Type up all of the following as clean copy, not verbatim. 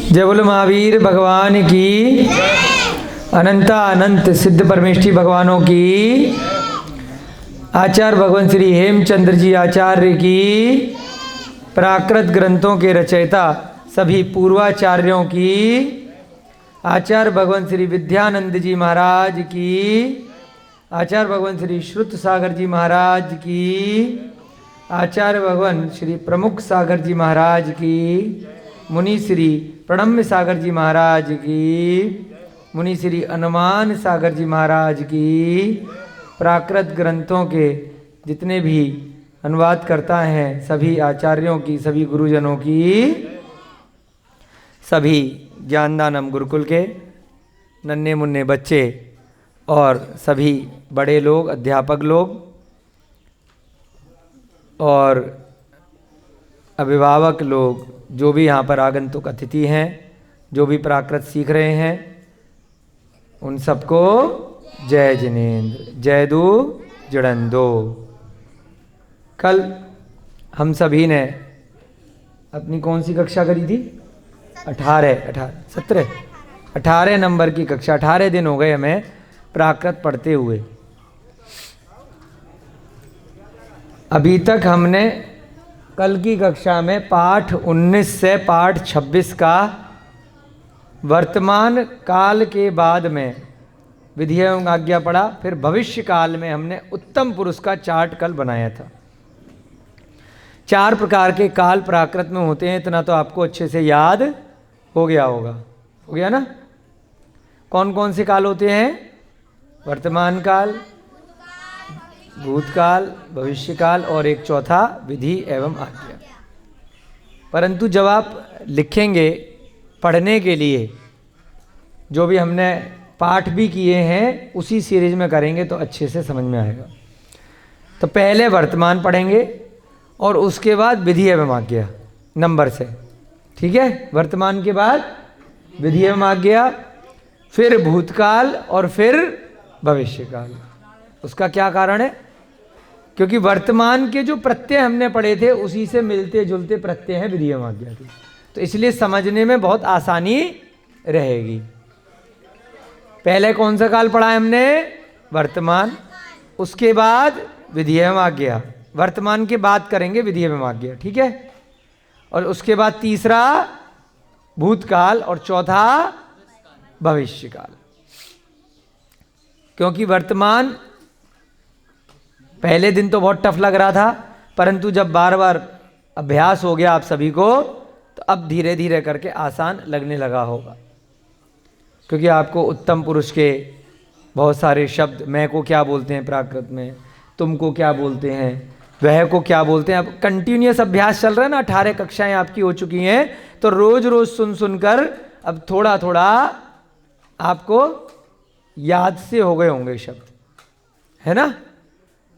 जय बोलो महावीर भगवान की, अनंता अनंत सिद्ध परमेष्ठी भगवानों की, आचार्य भगवान श्री हेमचंद्र जी आचार्य की, प्राकृत ग्रंथों के रचयिता सभी पूर्वाचार्यों की, आचार्य भगवान श्री विद्यानंद जी महाराज की, आचार्य भगवान श्री श्रुत सागर जी महाराज की, आचार्य भगवान श्री प्रमुख सागर जी महाराज की, मुनि श्री प्रणम्य सागर जी महाराज की, मुनि श्री अनुमान सागर जी महाराज की, प्राकृत ग्रंथों के जितने भी अनुवाद करता हैं सभी आचार्यों की, सभी गुरुजनों की, सभी ज्ञानदानम गुरुकुल के नन्हे मुन्ने बच्चे और सभी बड़े लोग, अध्यापक लोग और अभिभावक लोग, जो भी यहाँ पर आगंतुक अतिथि हैं, जो भी प्राकृत सीख रहे हैं, उन सबको जय जिनेन्द्र, जय दो जड़ंदो। कल हम सभी ने अपनी कौन सी कक्षा करी थी? 18 नंबर की कक्षा। 18 दिन हो गए हमें प्राकृत पढ़ते हुए। अभी तक हमने कल की कक्षा में पाठ 19 से पाठ 26 का वर्तमान काल के बाद में विधि एवं आज्ञा पढ़ा। फिर भविष्य काल में हमने उत्तम पुरुष का चार्ट कल बनाया था। 4 प्रकार के काल प्राकृत में होते हैं, इतना तो आपको अच्छे से याद हो गया होगा। हो गया ना? कौन कौन से काल होते हैं? वर्तमान काल, भूतकाल, भविष्यकाल और एक चौथा विधि एवं आज्ञा। परंतु जब आप लिखेंगे पढ़ने के लिए, जो भी हमने पाठ भी किए हैं उसी सीरीज में करेंगे तो अच्छे से समझ में आएगा। तो पहले वर्तमान पढ़ेंगे और उसके बाद विधि एवं आज्ञा नंबर से, ठीक है? वर्तमान के बाद विधि एवं आज्ञा, फिर भूतकाल और फिर भविष्यकाल। उसका क्या कारण है? क्योंकि वर्तमान के जो प्रत्यय हमने पढ़े थे उसी से मिलते जुलते प्रत्यय हैं विधि एवं आज्ञा के, तो इसलिए समझने में बहुत आसानी रहेगी। पहले कौन सा काल पढ़ा है हमने? वर्तमान। उसके बाद विधि एवं आज्ञा। वर्तमान के बाद करेंगे विधि एवं आज्ञा, ठीक है? और उसके बाद तीसरा भूतकाल और चौथा भविष्यकाल। क्योंकि वर्तमान पहले दिन तो बहुत टफ लग रहा था, परंतु जब बार बार अभ्यास हो गया आप सभी को तो अब धीरे धीरे करके आसान लगने लगा होगा। क्योंकि आपको उत्तम पुरुष के बहुत सारे शब्द, मैं को क्या बोलते हैं प्राकृत में, तुमको क्या बोलते हैं, वह को क्या बोलते हैं, अब कंटिन्यूअस अभ्यास चल रहा है ना। 18 कक्षाएं आपकी हो चुकी हैं, तो रोज रोज सुन सुनकर अब थोड़ा थोड़ा आपको याद से हो गए होंगे शब्द, है ना?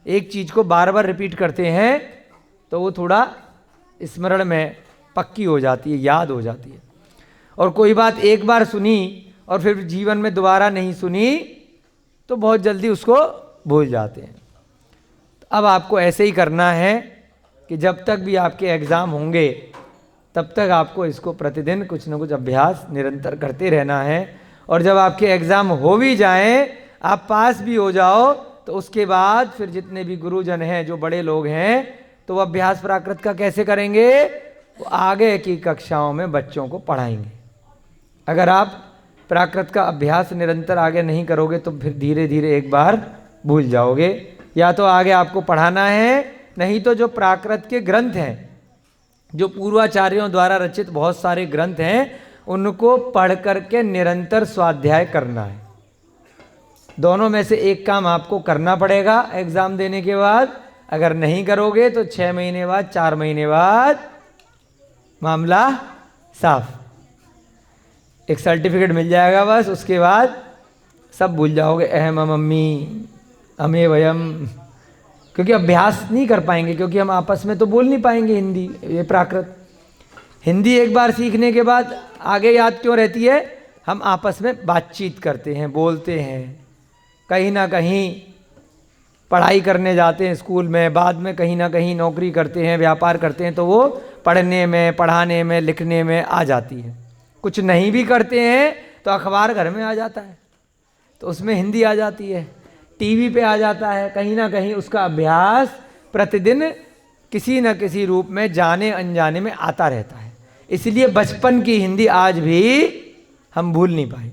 एक चीज को बार बार रिपीट करते हैं तो वो थोड़ा स्मरण में पक्की हो जाती है, याद हो जाती है। और कोई बात एक बार सुनी और फिर जीवन में दोबारा नहीं सुनी तो बहुत जल्दी उसको भूल जाते हैं। तो अब आपको ऐसे ही करना है कि जब तक भी आपके एग्ज़ाम होंगे तब तक आपको इसको प्रतिदिन कुछ न कुछ अभ्यास निरंतर करते रहना है। और जब आपके एग्ज़ाम हो भी जाएं, आप पास भी हो जाओ, तो उसके बाद फिर जितने भी गुरुजन हैं, जो बड़े लोग हैं, तो वो अभ्यास प्राकृत का कैसे करेंगे? वो आगे की कक्षाओं में बच्चों को पढ़ाएंगे। अगर आप प्राकृत का अभ्यास निरंतर आगे नहीं करोगे तो फिर धीरे धीरे एक बार भूल जाओगे। या तो आगे आपको पढ़ाना है, नहीं तो जो प्राकृत के ग्रंथ हैं, जो पूर्वाचार्यों द्वारा रचित बहुत सारे ग्रंथ हैं, उनको पढ़ करके निरंतर स्वाध्याय करना है। दोनों में से एक काम आपको करना पड़ेगा एग्जाम देने के बाद। अगर नहीं करोगे तो 6 महीने बाद, 4 महीने बाद मामला साफ, एक सर्टिफिकेट मिल जाएगा बस। उसके बाद सब भूल जाओगे, अहम मम्मी हमें वयम, क्योंकि अभ्यास नहीं कर पाएंगे, क्योंकि हम आपस में तो बोल नहीं पाएंगे हिंदी। ये प्राकृत हिंदी एक बार सीखने के बाद आगे याद क्यों रहती है? हम आपस में बातचीत करते हैं, बोलते हैं, कहीं ना कहीं पढ़ाई करने जाते हैं स्कूल में, बाद में कहीं ना कहीं नौकरी करते हैं, व्यापार करते हैं, तो वो पढ़ने में, पढ़ाने में, लिखने में आ जाती है। कुछ नहीं भी करते हैं तो अखबार घर में आ जाता है, तो उसमें हिंदी आ जाती है, टीवी पे आ जाता है, कहीं ना कहीं उसका अभ्यास प्रतिदिन किसी न किसी रूप में जाने अनजाने में आता रहता है। इसलिए बचपन की हिंदी आज भी हम भूल नहीं पाए।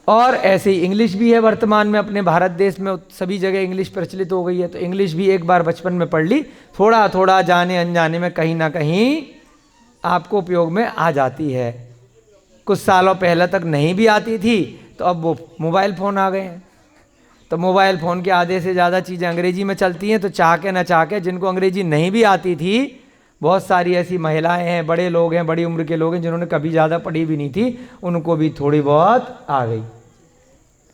और ऐसे ही इंग्लिश भी है वर्तमान में, अपने भारत देश में सभी जगह इंग्लिश प्रचलित हो गई है, तो इंग्लिश भी एक बार बचपन में पढ़ ली, थोड़ा थोड़ा जाने अनजाने में कहीं ना कहीं आपको उपयोग में आ जाती है। कुछ सालों पहले तक नहीं भी आती थी, तो अब वो मोबाइल फ़ोन आ गए हैं, तो मोबाइल फ़ोन के आधे से ज़्यादा चीज़ें अंग्रेजी में चलती हैं, तो चाह के न चाह के जिनको अंग्रेजी नहीं भी आती थी, बहुत सारी ऐसी महिलाएं हैं, बड़े लोग हैं, बड़ी उम्र के लोग हैं जिन्होंने कभी ज़्यादा पढ़ी भी नहीं थी, उनको भी थोड़ी बहुत आ गई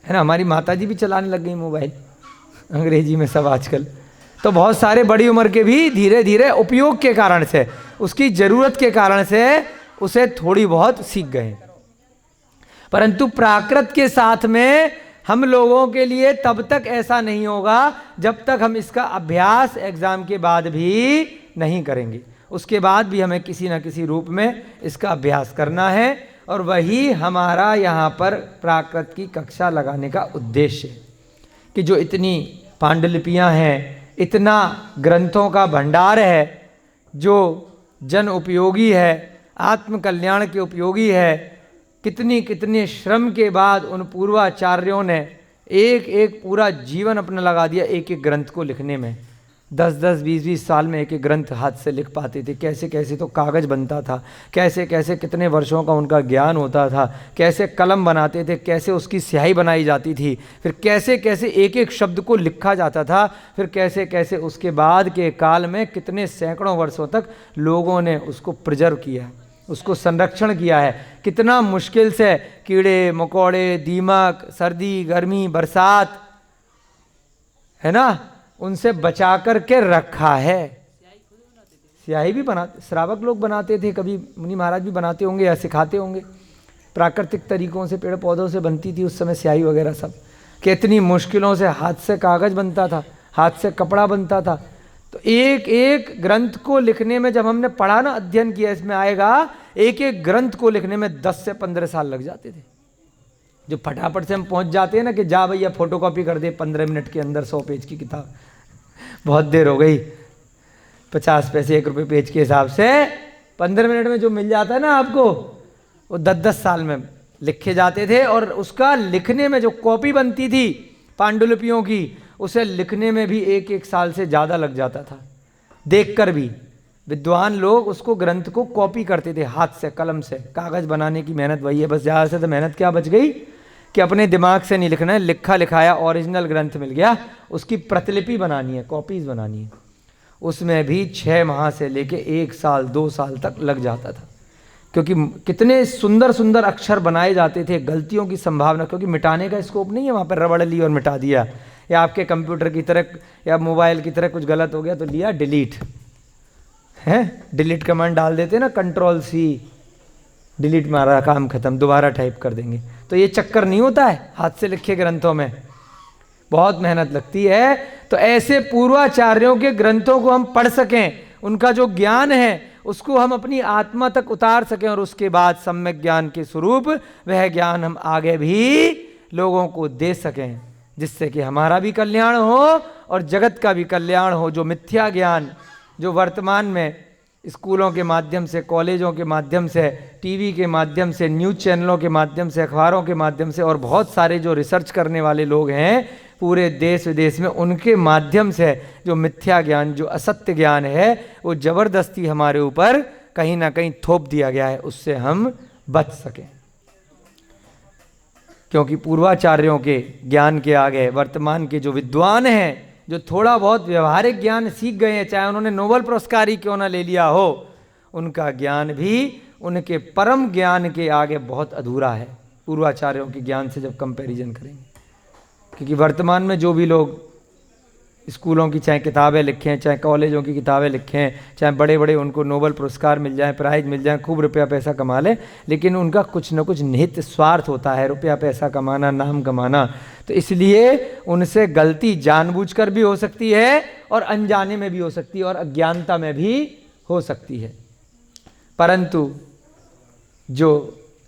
है ना। हमारी माताजी भी चलाने लग गई मोबाइल अंग्रेजी में सब आजकल। तो बहुत सारे बड़ी उम्र के भी धीरे धीरे उपयोग के कारण से, उसकी ज़रूरत के कारण से उसे थोड़ी बहुत सीख गए। परंतु प्राकृत के साथ में हम लोगों के लिए तब तक ऐसा नहीं होगा जब तक हम इसका अभ्यास एग्ज़ाम के बाद भी नहीं करेंगे। उसके बाद भी हमें किसी न किसी रूप में इसका अभ्यास करना है, और वही हमारा यहाँ पर प्राकृत की कक्षा लगाने का उद्देश्य है कि जो इतनी पांडुलिपियाँ हैं, इतना ग्रंथों का भंडार है जो जन उपयोगी है, आत्म कल्याण के उपयोगी है, कितनी कितने श्रम के बाद उन पूर्वाचार्यों ने एक एक पूरा जीवन अपना लगा दिया एक एक ग्रंथ को लिखने में। 10-10, 20-20 साल में एक एक ग्रंथ हाथ से लिख पाते थे। कैसे कैसे तो कागज़ बनता था, कैसे कैसे कितने वर्षों का उनका ज्ञान होता था, कैसे कलम बनाते थे, कैसे उसकी स्याही बनाई जाती थी, फिर कैसे कैसे एक एक शब्द को लिखा जाता था, फिर कैसे कैसे उसके बाद के काल में कितने सैकड़ों वर्षों तक लोगों ने उसको प्रिजर्व किया, उसको संरक्षण किया है। कितना मुश्किल से कीड़े मकोड़े, दीमक, सर्दी गर्मी बरसात, है ना, उनसे बचा कर के रखा है। स्याही भी बनाते, श्रावक लोग बनाते थे, कभी मुनि महाराज भी बनाते होंगे या सिखाते होंगे। प्राकृतिक तरीकों से पेड़ पौधों से बनती थी उस समय स्याही वगैरह सब। कितनी मुश्किलों से हाथ से कागज़ बनता था, हाथ से कपड़ा बनता था। तो एक एक ग्रंथ को लिखने में जब हमने पढ़ा ना, अध्ययन किया, इसमें आएगा एक एक ग्रंथ को लिखने में 10 से 15 साल लग जाते थे। जो फटाफट से हम पहुंच जाते हैं ना कि जा भैया फोटोकॉपी कर दे 15 मिनट के अंदर 100 पेज की किताब, बहुत देर हो गई, 50 पैसे 1 रुपये पेज के हिसाब से 15 मिनट में जो मिल जाता है ना आपको, वो 10-10 साल में लिखे जाते थे। और उसका लिखने में जो कॉपी बनती थी पांडुलिपियों की, उसे लिखने में भी 1-1 साल से ज़्यादा लग जाता था। देखकर भी विद्वान लोग उसको ग्रंथ को कॉपी करते थे हाथ से, कलम से। कागज़ बनाने की मेहनत वही है, बस ज़्यादा से तो मेहनत क्या बच गई कि अपने दिमाग से नहीं लिखना है, लिखा लिखाया ओरिजिनल ग्रंथ मिल गया, उसकी प्रतिलिपि बनानी है, कॉपीज़ बनानी है। उसमें भी 6 माह से लेके 1 साल 2 साल तक लग जाता था, क्योंकि कितने सुंदर सुंदर अक्षर बनाए जाते थे, गलतियों की संभावना, क्योंकि मिटाने का स्कोप नहीं है वहाँ पर, रबड़ ली और मिटा दिया, या आपके कंप्यूटर की तरह या मोबाइल की तरह कुछ गलत हो गया तो लिया डिलीट, है डिलीट कमांड डाल देते ना, Ctrl+C डिलीट मारा, काम खत्म, दोबारा टाइप कर देंगे। तो ये चक्कर नहीं होता है हाथ से लिखे ग्रंथों में, बहुत मेहनत लगती है। तो ऐसे पूर्वाचार्यों के ग्रंथों को हम पढ़ सकें, उनका जो ज्ञान है उसको हम अपनी आत्मा तक उतार सकें, और उसके बाद सम्यक ज्ञान के स्वरूप वह ज्ञान हम आगे भी लोगों को दे सकें, जिससे कि हमारा भी कल्याण हो और जगत का भी कल्याण हो। जो मिथ्या ज्ञान जो वर्तमान में स्कूलों के माध्यम से, कॉलेजों के माध्यम से, टीवी के माध्यम से, न्यूज़ चैनलों के माध्यम से, अखबारों के माध्यम से, और बहुत सारे जो रिसर्च करने वाले लोग हैं पूरे देश विदेश में, उनके माध्यम से जो मिथ्या ज्ञान, जो असत्य ज्ञान है, वो ज़बरदस्ती हमारे ऊपर कहीं ना कहीं थोप दिया गया है, उससे हम बच सकें। क्योंकि पूर्वाचार्यों के ज्ञान के आगे वर्तमान के जो विद्वान हैं, जो थोड़ा बहुत व्यवहारिक ज्ञान सीख गए हैं, चाहे उन्होंने नोबेल पुरस्कार ही क्यों ना ले लिया हो, उनका ज्ञान भी उनके परम ज्ञान के आगे बहुत अधूरा है पूर्वाचार्यों के ज्ञान से जब कंपैरिजन करेंगे। क्योंकि वर्तमान में जो भी लोग स्कूलों की चाहे किताबें लिखें, चाहे कॉलेजों की किताबें लिखें, चाहे बड़े बड़े उनको नोबेल पुरस्कार मिल जाएं, प्राइज मिल जाएं, खूब रुपया पैसा कमा लें, लेकिन उनका कुछ न कुछ निहित स्वार्थ होता है, रुपया पैसा कमाना, नाम कमाना। तो इसलिए उनसे गलती जानबूझकर भी हो सकती है और अनजाने में भी हो सकती है और अज्ञानता में भी हो सकती है। परंतु जो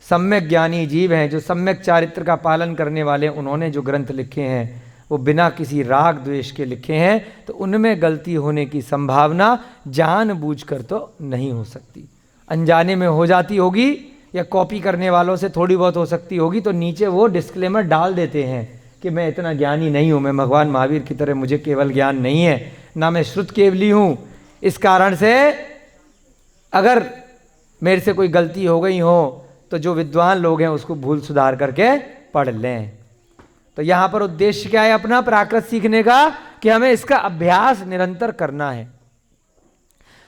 सम्यक ज्ञानी जीव हैं, जो सम्यक चारित्र का पालन करने वाले, उन्होंने जो ग्रंथ लिखे हैं वो बिना किसी राग द्वेष के लिखे हैं, तो उनमें गलती होने की संभावना जानबूझकर तो नहीं हो सकती। अनजाने में हो जाती होगी या कॉपी करने वालों से थोड़ी बहुत हो सकती होगी, तो नीचे वो डिस्क्लेमर डाल देते हैं कि मैं इतना ज्ञानी नहीं हूँ, मैं भगवान महावीर की तरह मुझे केवल ज्ञान नहीं है, ना मैं श्रुत केवली हूँ। इस कारण से अगर मेरे से कोई गलती हो गई हो तो जो विद्वान लोग हैं उसको भूल सुधार करके पढ़ लें। तो यहाँ पर उद्देश्य क्या है अपना प्राकृत सीखने का, कि हमें इसका अभ्यास निरंतर करना है।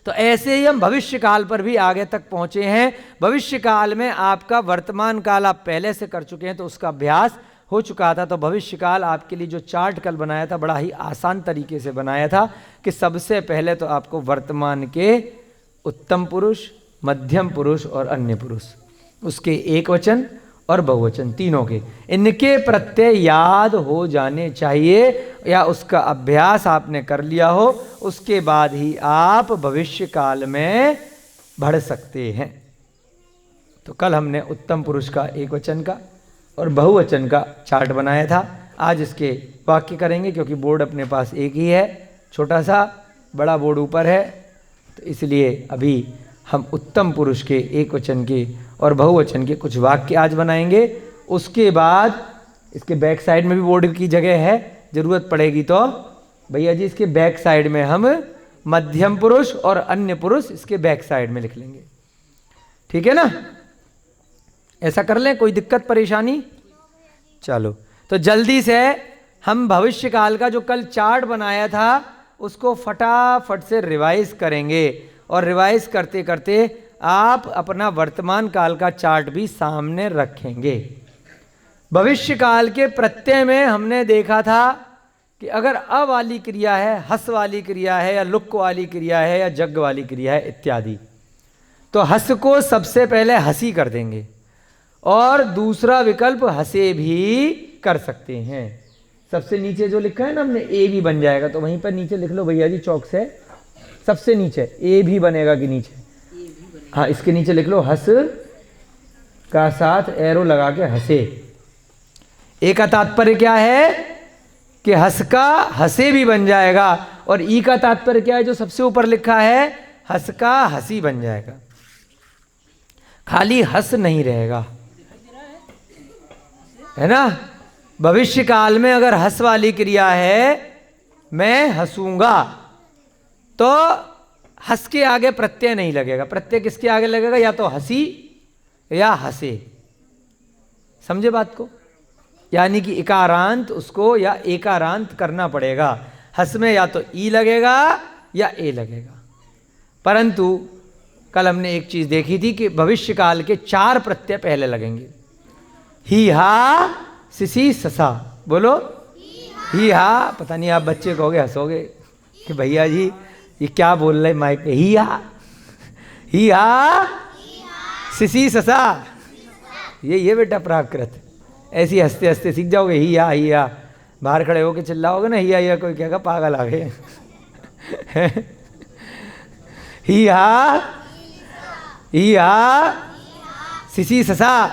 तो ऐसे ही हम भविष्य काल पर भी आगे तक पहुंचे हैं। भविष्य काल में आपका वर्तमान काल आप पहले से कर चुके हैं, तो उसका अभ्यास हो चुका था। तो भविष्य काल आपके लिए जो चार्ट कल बनाया था, बड़ा ही आसान तरीके से बनाया था कि सबसे पहले तो आपको वर्तमान के उत्तम पुरुष, मध्यम पुरुष और अन्य पुरुष, उसके एक वचन और बहुवचन तीनों के, इनके प्रत्यय याद हो जाने चाहिए, या उसका अभ्यास आपने कर लिया हो, उसके बाद ही आप भविष्य काल में बढ़ सकते हैं। तो कल हमने उत्तम पुरुष का एक वचन का और बहुवचन का चार्ट बनाया था। आज इसके वाक्य करेंगे, क्योंकि बोर्ड अपने पास एक ही है, छोटा सा, बड़ा बोर्ड ऊपर है, तो इसलिए अभी हम उत्तम पुरुष के एक वचन के और बहुवचन के कुछ वाक्य आज बनाएंगे। उसके बाद इसके बैक साइड में भी बोर्ड की जगह है, ज़रूरत पड़ेगी तो भैया जी इसके बैक साइड में हम मध्यम पुरुष और अन्य पुरुष इसके बैक साइड में लिख लेंगे। ठीक है ना, ऐसा कर लें, कोई दिक्कत परेशानी? चलो, तो जल्दी से हम भविष्य काल का जो कल चार्ट बनाया था उसको फटाफट से रिवाइज करेंगे, और रिवाइज करते करते आप अपना वर्तमान काल का चार्ट भी सामने रखेंगे। भविष्य काल के प्रत्यय में हमने देखा था कि अगर अ वाली क्रिया है, हस वाली क्रिया है, या लुक वाली क्रिया है, या जग वाली क्रिया है इत्यादि, तो हस को सबसे पहले हसी कर देंगे, और दूसरा विकल्प हसे भी कर सकते हैं। सबसे नीचे जो लिखा है ना हमने, ए भी बन जाएगा, तो वहीं पर नीचे लिख लो भैया जी चौक से, सबसे नीचे ए भी बनेगा कि नीचे? हाँ, इसके नीचे लिख लो हस का साथ एरो लगा के हसे। ए का तात्पर्य क्या है कि हस का हसे भी बन जाएगा, और ई का तात्पर्य क्या है जो सबसे ऊपर लिखा है, हस का हसी बन जाएगा, खाली हस नहीं रहेगा, है ना। भविष्य काल में अगर हस वाली क्रिया है, मैं हंसूंगा, तो हंस के आगे प्रत्यय नहीं लगेगा। प्रत्यय किसके आगे लगेगा? या तो हंसी या हंसे। समझे बात को? यानी कि इकारांत उसको या एकारांत करना पड़ेगा। हंस में या तो ई लगेगा या ए लगेगा। परंतु कल हमने एक चीज देखी थी कि भविष्य काल के 4 प्रत्यय पहले लगेंगे। ही हा सिसी ससा। बोलो ही हा। पता नहीं आप बच्चे कहोगे, हंसोगे कि भैया जी ये क्या बोल रहे माइक पे। ही हा सिसी ससा, ये बेटा प्राकृत। ऐसी हंसते हंसते सीख जाओगे। ही हा बाहर खड़े होके चिल्लाओगे ना, ही कोई कहेगा पागल आ गए। ही हा सिसी ससा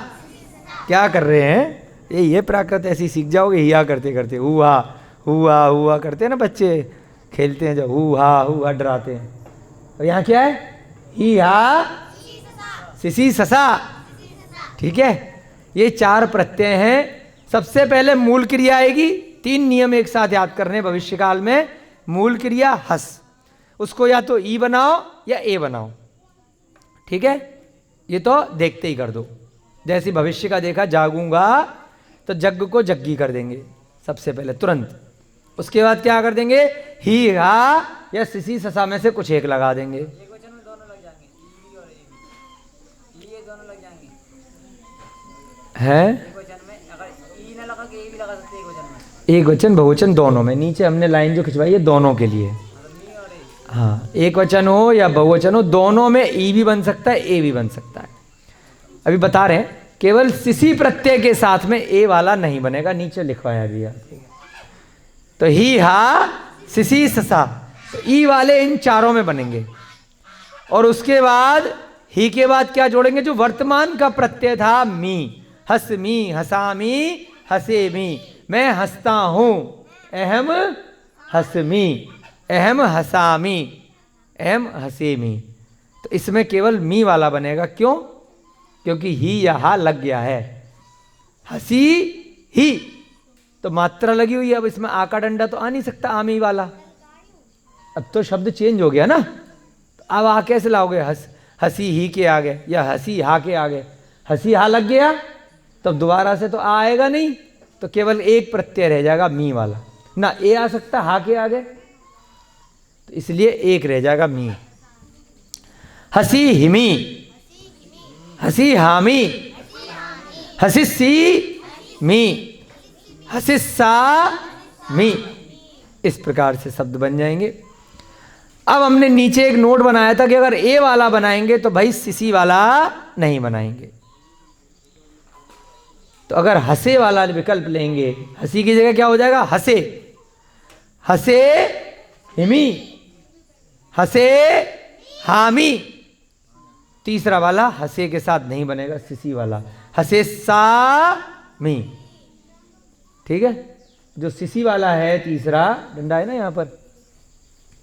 क्या कर रहे हैं? ये प्राकृत ऐसी सीख जाओगे। हिया करते करते हुआ हुआ करते हैं ना बच्चे, खेलते हैं जब हुआ डराते हैं। और यहाँ क्या है? ही हा सिसी ससा। ठीक है, ये 4 प्रत्यय हैं। सबसे पहले मूल क्रिया आएगी। 3 नियम एक साथ याद करने भविष्य काल में। मूल क्रिया हस, उसको या तो ई बनाओ या ए बनाओ। ठीक है, ये तो देखते ही कर दो। जैसे भविष्य का देखा, जागूंगा तो जग को जग्गी कर देंगे सबसे पहले तुरंत। उसके बाद क्या कर देंगे? ही हा या सिसी ससा में से कुछ एक लगा देंगे। एक वचन में दोनों लग जाएंगे, ई और ए। ये दोनों लग जाएंगे हैं। एक वचन में अगर ई ना लगा के ए भी लगा सकते हैं एक वचन में। एक वचन बहुवचन दोनों में। नीचे हमने लाइन जो खिंचवाई है दोनों के लिए। हाँ, एक वचन हो या बहुवचन हो, दोनों में ई भी बन सकता है, ए भी बन सकता है। अभी बता रहे हैं, केवल सिसी प्रत्यय के साथ में ए वाला नहीं बनेगा। नीचे लिखवाया भी है। तो ही हा सिसी ससा, तो ई वाले इन 4 में बनेंगे। और उसके बाद ही के बाद क्या जोड़ेंगे? जो वर्तमान का प्रत्यय था मी, हसमी, हसामी, हसेमी, मैं हंसता हूं, अहम हसमी, अहम हसामी, अहम हसेमी। तो इसमें केवल मी वाला बनेगा। क्यों? क्योंकि ही यहां लग गया है। हसी ही तो मात्रा लगी हुई है, अब इसमें आ का डंडा तो आ नहीं सकता आमी वाला। अब तो शब्द चेंज हो गया ना, तो अब आ कैसे लाओगे? हसी ही के आगे या हसी हा के आगे हसी हा लग गया, तब दोबारा से तो आ आएगा नहीं, तो केवल एक प्रत्यय रह जाएगा मी वाला। ना ए आ सकता हा के आगे, तो इसलिए एक रह जाएगा मी। हसी हिमी, हसी हामी, हसिस्सी मी, हसिस्सा मी। इस प्रकार से शब्द बन जाएंगे। अब हमने नीचे एक नोट बनाया था कि अगर ए वाला बनाएंगे तो भाई सिसी वाला नहीं बनाएंगे। तो अगर हसे वाला विकल्प लेंगे, हसी की जगह क्या हो जाएगा? हसे, हसे हिमी, हसे हामी। तीसरा वाला हसे के साथ नहीं बनेगा, सिसी वाला, हसे सा मी। ठीक है? जो सिसी वाला है तीसरा डंडा है ना यहाँ पर,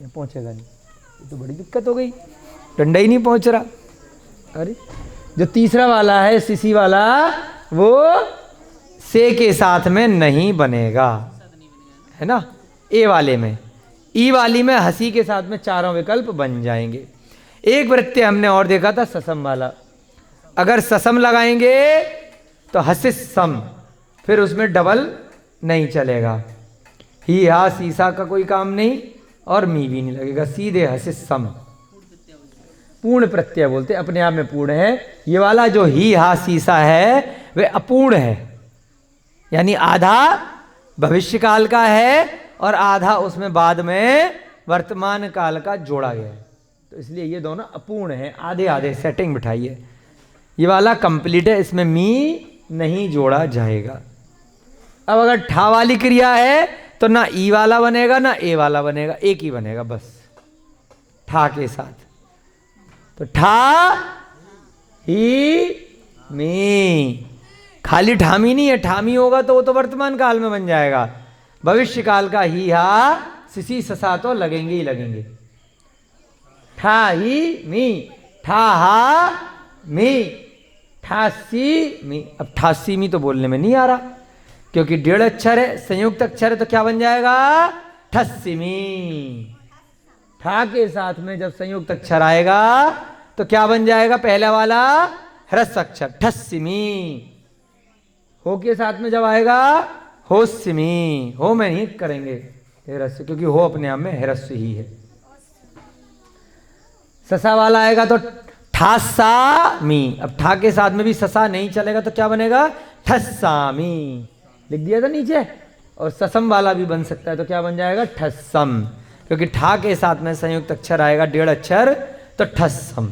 यहाँ पहुंचेगा नहीं, ये तो बड़ी दिक्कत हो गई, डंडा ही नहीं पहुंच रहा। अरे जो तीसरा वाला है सिसी वाला, वो से के साथ में नहीं बनेगा, है ना? ए वाले में, ई वाली में हसी के साथ में चारों विकल्प बन जाएंगे। एक प्रत्यय हमने और देखा था ससम वाला। अगर ससम लगाएंगे तो हसिस सम, फिर उसमें डबल नहीं चलेगा। ही हा सीसा का कोई काम नहीं और मी भी नहीं लगेगा, सीधे हसिस सम। पूर्ण प्रत्यय बोलते, अपने आप में पूर्ण है। ये वाला जो ही हा सीसा है वह अपूर्ण है, यानी आधा भविष्य काल का है और आधा उसमें बाद में वर्तमान काल का जोड़ा गया है। तो इसलिए ये दोनों अपूर्ण है, आधे आधे सेटिंग बिठाइए। ये वाला कंप्लीट है, इसमें मी नहीं जोड़ा जाएगा। अब अगर ठा वाली क्रिया है तो ना ई वाला बनेगा ना ए वाला बनेगा, एक ही बनेगा बस ठा के साथ। तो ठा ही मी, खाली ठामी नहीं है, ठामी होगा तो वो तो वर्तमान काल में बन जाएगा। भविष्य काल का ही हा सिसी ससा तो लगेंगे ही लगेंगे। ठा ही मी, ठा हा मी, ठासी मी। अब ठासी मी तो बोलने में नहीं आ रहा, क्योंकि डेढ़ अक्षर है, संयुक्त अक्षर है, तो क्या बन जाएगा? ठस्सिमी। ठा के साथ में जब संयुक्त अक्षर आएगा तो क्या बन जाएगा? पहला वाला ह्रस्व अक्षर ठस्सिमी। हो के साथ में जब आएगा होस्सिमी, हो में नहीं करेंगे ह्रस्व, क्योंकि हो अपने आप में ह्रस्व ही है। ससा वाला आएगा तो ठासामी। अब ठा के साथ में भी ससा नहीं चलेगा तो क्या बनेगा? ठस्सामी। लिख दिया था नीचे। और ससम वाला भी बन सकता है तो क्या बन जाएगा? ठस्सम, क्योंकि ठा के साथ में संयुक्त अक्षर आएगा डेढ़ अक्षर, तो ठस्सम।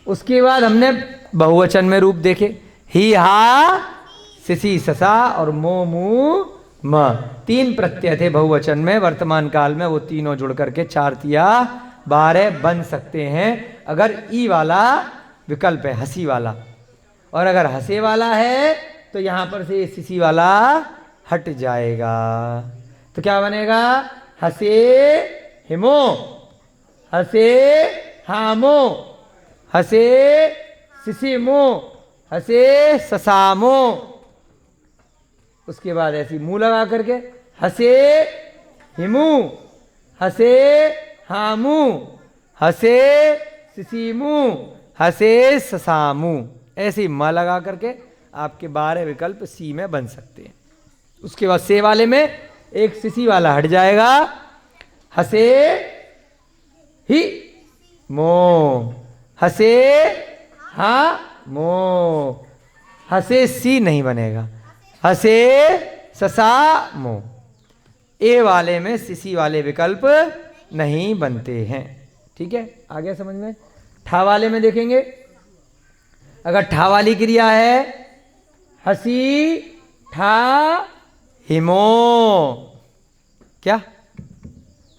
उसके बाद हमने बहुवचन में रूप देखे, ही हा सिसी ससा और मो मू म। तीन प्रत्यय थे बहुवचन में, वर्तमान काल में वो तीनों जुड़ करके 4 तिया 12 बन सकते हैं अगर ई वाला विकल्प है, हसी वाला। और अगर हसे वाला है तो यहां पर से सिसी वाला हट जाएगा, तो क्या बनेगा? हसे हिमो, हसे हामो, हसे सिसिमो, हसे ससामो। उसके बाद ऐसी मुंह लगा करके हसे हिमू, हसे हामू, हसे सिसिमू, हसे ससामू। ऐसे ही म लगा करके आपके 12 विकल्प सी में बन सकते हैं। उसके बाद से वाले में एक सिसी वाला हट जाएगा, हसे ही मो, हसे हा मो, हसे सी नहीं बनेगा, हसे ससा मो। ए वाले में सिसी वाले विकल्प नहीं बनते हैं। ठीक है, आ गया समझ में? ठा वाले में देखेंगे, अगर ठा वाली क्रिया है हसी ठा हिमो, क्या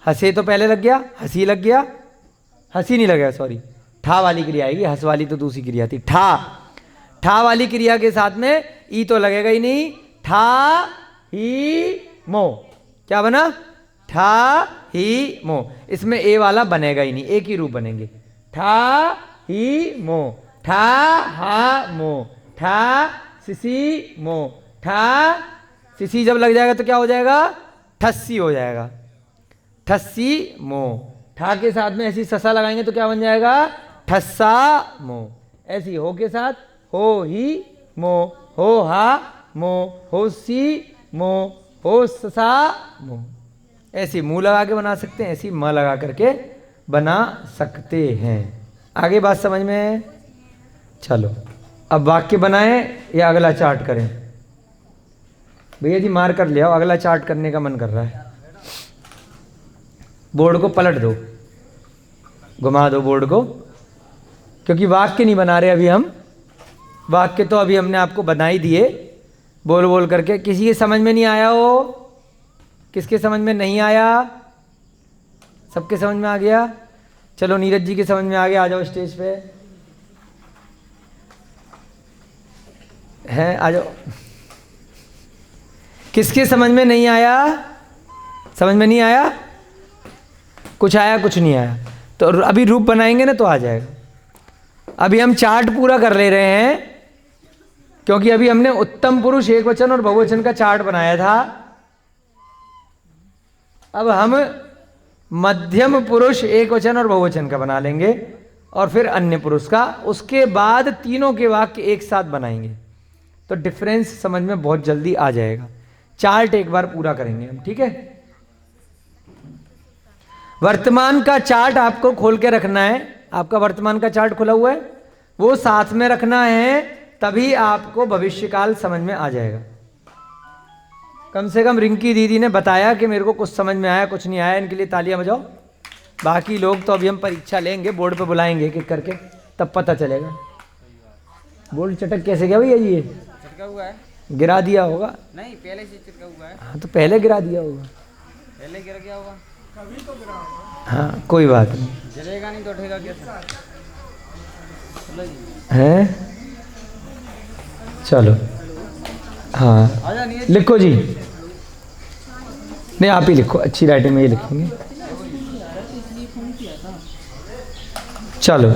हसे तो पहले लग गया, हसी लग गया, हसी नहीं लग गया सॉरी, ठा वाली क्रिया आएगी, हस वाली तो दूसरी क्रिया थी। ठा, ठा वाली क्रिया के साथ में ई तो लगेगा ही नहीं। ठा ही मो, क्या बना? ठा ही मो। इसमें ए वाला बनेगा ही नहीं, एक ही रूप बनेंगे। ठा ही मो, ठा हा मो, ठा सिसी मो। ठा सिसी जब लग जाएगा तो क्या हो जाएगा? ठस्सी हो जाएगा। ठस्सी मो। ठा के साथ में ऐसी ससा लगाएंगे तो क्या बन जाएगा? ठस्सा मो। ऐसी हो के साथ हो ही मो, हो हा मो, हो सी मो, हो ससा मो। ऐसी मुंह लगा के बना सकते हैं, ऐसी म लगा करके बना सकते हैं। आगे बात समझ में है? चलो अब वाक्य बनाएं या अगला चार्ट करें? भैया जी मार कर ले आओ, अगला चार्ट करने का मन कर रहा है। बोर्ड को पलट दो, घुमा दो बोर्ड को, क्योंकि वाक्य नहीं बना रहे अभी हम। वाक्य तो अभी हमने आपको बना ही दिए बोल बोल करके। किसी के समझ में नहीं आया हो? किसके समझ में नहीं आया? सबके समझ में आ गया? चलो नीरज जी के समझ में आ गया, आ जाओ स्टेज पे। है, आ जाओ। किसके समझ में नहीं आया? समझ में नहीं आया? कुछ आया कुछ नहीं आया? तो अभी रूप बनाएंगे ना तो आ जाएगा। अभी हम चार्ट पूरा कर ले रहे हैं, क्योंकि अभी हमने उत्तम पुरुष एकवचन और बहुवचन का चार्ट बनाया था। अब हम मध्यम पुरुष एकवचन और बहुवचन का बना लेंगे और फिर अन्य पुरुष का। उसके बाद तीनों के वाक्य एक साथ बनाएंगे तो डिफरेंस समझ में बहुत जल्दी आ जाएगा। चार्ट एक बार पूरा करेंगे हम, ठीक है? वर्तमान का चार्ट आपको खोल के रखना है। आपका वर्तमान का चार्ट खुला हुआ है, वो साथ में रखना है, तभी आपको भविष्यकाल समझ में आ जाएगा। कम से कम रिंकी दीदी ने बताया कि मेरे को कुछ समझ में आया, कुछ नहीं आया। इनके लिए तालियां बजाओ। बाकी लोग तो अभी हम परीक्षा लेंगे, बोर्ड पे बुलाएंगे एक एक करके, तब पता चलेगा। बोर्ड चटक कैसे गया भैया जी? ये चिटका हुआ है? गिरा दिया होगा। नहीं, पहले से चिटका हुआ है। हाँ तो पहले गिरा दिया होगा। पहले गिर गया होगा, कभी तो गिरा होगा। हाँ कोई बात नहीं। गिरेगा नहीं तो उठेगा कैसे? हैं? चलो हाँ लिखो जी। नहीं आप ही लिखो, अच्छी राइटिंग में ही लिखेंगे। चलो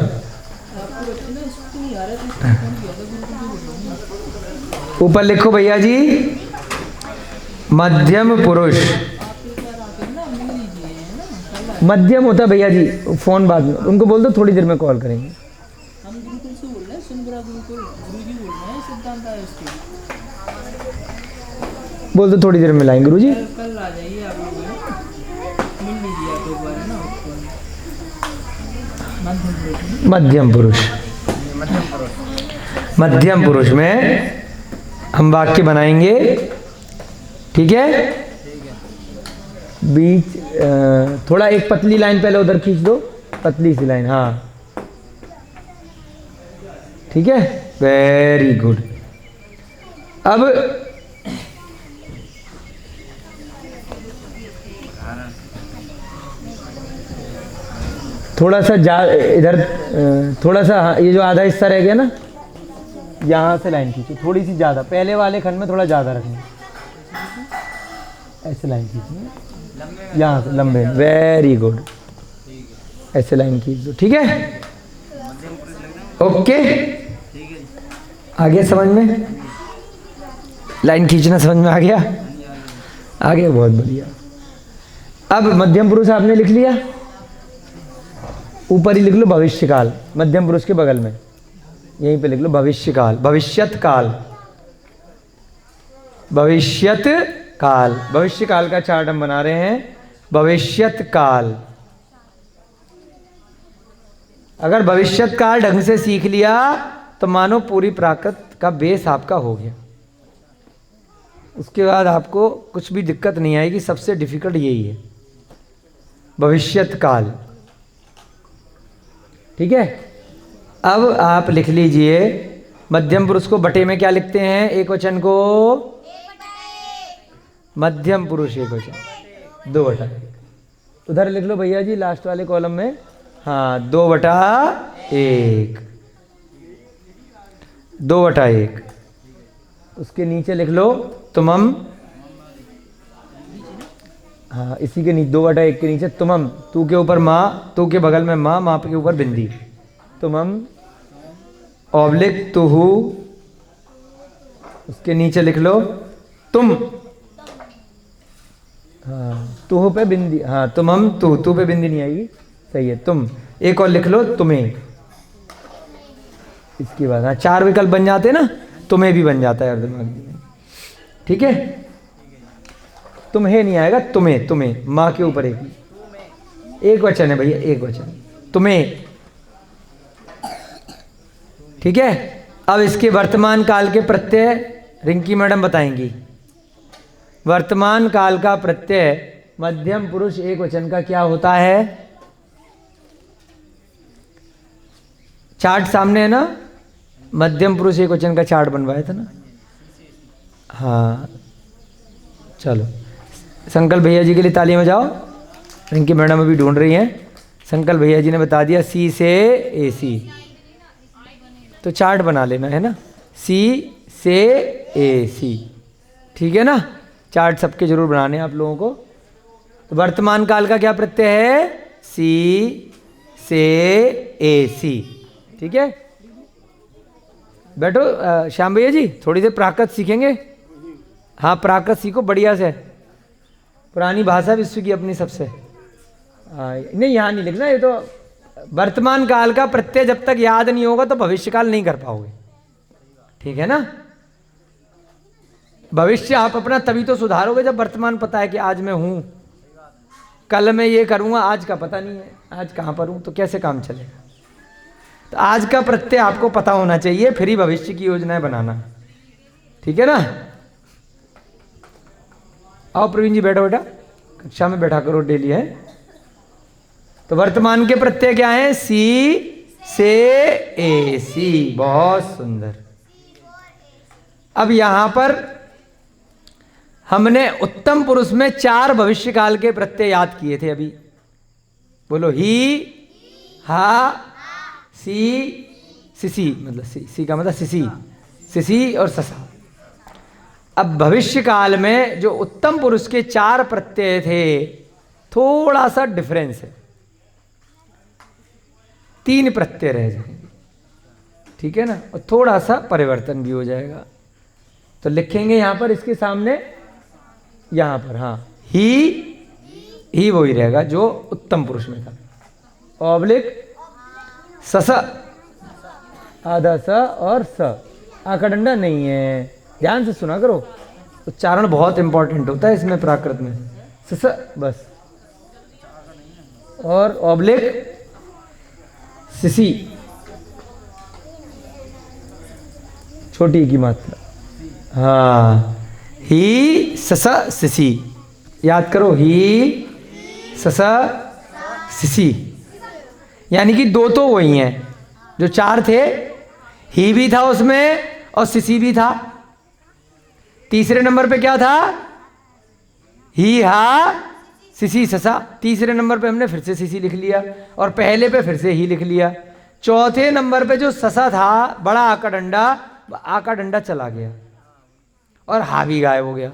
ऊपर लिखो भैया जी, मध्यम पुरुष। मध्यम होता भैया जी, फोन बाद में उनको बोल दो, थोड़ी देर में कॉल करेंगे। हम गुरुकुल से बोल रहे हैं, सुंदरा गुरुकुल, गुरुजी बोल रहे हैं, सिद्धांत है उसके। बोल दो थोड़ी देर में लाएंगे गुरुजी। कल आ जाइए आप लोग, मिल लीजिए आप एक बार, है ना? मध्यम पुरुष। मध्यम पुरुष में हम वाक्य बनाएंगे, ठीक है? बीच थोड़ा एक पतली लाइन पहले उधर खींच दो, पतली सी लाइन, हाँ ठीक है, वेरी गुड। अब थोड़ा सा इधर थोड़ा सा, हाँ, ये जो आधा हिस्सा रह गया ना, यहाँ से लाइन खींचो थोड़ी सी ज़्यादा, पहले वाले खंड में थोड़ा ज़्यादा रखना, ऐसे लाइन खींचना, यहाँ से लंबे, वेरी गुड, ऐसे लाइन खींच दो, ठीक है? ओके, आ गया समझ में? लाइन खींचना समझ में आ गया? आ गया, बहुत बढ़िया। अब मध्यम पुरुष आपने लिख लिया, ऊपर ही लिख लो भविष्यकाल, मध्यम पुरुष के बगल में यहीं पे लिख लो भविष्यकाल, भविष्यत काल, भविष्यत काल। भविष्य काल का चार्ट हम बना रहे हैं, भविष्यत काल। अगर भविष्यत काल ढंग से सीख लिया तो मानो पूरी प्राकृत का बेस आपका हो गया। उसके बाद आपको कुछ भी दिक्कत नहीं आएगी। सबसे डिफिकल्ट यही है, भविष्यत काल, ठीक है? अब आप लिख लीजिए, मध्यम पुरुष को बटे में क्या लिखते हैं? एक वचन को मध्यम पुरुष एक वचन 2/1। उधर लिख लो भैया जी, लास्ट वाले कॉलम में हाँ 2/1, 2/1। उसके नीचे लिख लो तुमम। हाँ इसी के नीचे 2/1 के नीचे तुमम, तू के ऊपर माँ, तू के बगल में माँ, माँ के ऊपर बिंदी, तुमम ऑब्लिक तुहु, उसके नीचे लिख लो तुम। हाँ तुहु पे बिंदी, हाँ तुमम तू पे बिंदी नहीं आएगी, सही है तुम। एक और लिख लो तुम्हें, इसके बाद हाँ 4 विकल्प बन जाते हैं ना, तुम्हें भी बन जाता है अर्धमार्गी। ठीक है, तुम्हें नहीं आएगा, तुम्हें, तुम्हें माँ के ऊपर एक वचन है भैया, एक वचन तुम्हें। ठीक है, अब इसके वर्तमान काल के प्रत्यय रिंकी मैडम बताएंगी। वर्तमान काल का प्रत्यय मध्यम पुरुष एक वचन का क्या होता है? चार्ट सामने है ना, मध्यम पुरुष एक वचन का चार्ट बनवाया था ना। हाँ चलो, संकल्प भैया जी के लिए ताली में जाओ। रिंकी मैडम अभी ढूंढ रही हैं। संकल्प भैया जी ने बता दिया सी से AC, तो चार्ट बना लेना है ना, C से AC। ठीक है ना, चार्ट सबके जरूर बनाने हैं आप लोगों को। तो वर्तमान काल का क्या प्रत्यय है? C से AC। ठीक है, बैठो श्याम भैया जी, थोड़ी देर प्राकृत सीखेंगे। हाँ प्राकृत सीखो बढ़िया से, पुरानी भाषा विश्व की अपनी सबसे। नहीं यहाँ नहीं लिखना, ये तो वर्तमान काल का प्रत्यय जब तक याद नहीं होगा तो भविष्य काल नहीं कर पाओगे। ठीक है ना, भविष्य आप अपना तभी तो सुधारोगे जब वर्तमान पता है कि आज मैं हूं, कल मैं ये करूंगा, आज का पता नहीं है, आज कहां पर हूं, तो कैसे काम चलेगा। तो आज का प्रत्यय आपको पता होना चाहिए, फिर ही भविष्य की योजनाएं बनाना। ठीक है ना, आओ प्रवीण जी बैठो, बेटा कक्षा में बैठा करो डेली है। तो वर्तमान के प्रत्यय क्या है? C से AC। बहुत सुंदर। अब यहां पर हमने उत्तम पुरुष में 4 भविष्य काल के प्रत्यय याद किए थे अभी। बोलो, ही, हा, सी, सिसी, मतलब सी का मतलब सिसी, सिसी और ससा। अब भविष्य काल में जो उत्तम पुरुष के 4 प्रत्यय थे, थोड़ा सा डिफरेंस है, 3 प्रत्यय रह जाएंगे। ठीक है ना, और थोड़ा सा परिवर्तन भी हो जाएगा। तो लिखेंगे यहां पर इसके सामने, यहां पर हाँ ही वही रहेगा जो उत्तम पुरुष में था, ऑब्लिक सस, आधा स और स, आकाडंडा नहीं है। ध्यान से सुना करो, उच्चारण बहुत इंपॉर्टेंट होता है इसमें प्राकृत में। सस बस, और ऑब्लिक सिसी, छोटी की मात्रा। हाँ, ही ससा सिसी, याद करो, ही ससा सिसी, यानी कि 2 तो वही हैं, जो 4 थे, ही भी था उसमें और सिसी भी था। तीसरे नंबर पे क्या था? ही, हा, सिसी, ससा। तीसरे नंबर पे हमने फिर से सिसी लिख लिया और पहले पे फिर से ही लिख लिया। चौथे नंबर पे जो ससा था, बड़ा आका डंडा चला गया और हा भी गायब हो गया।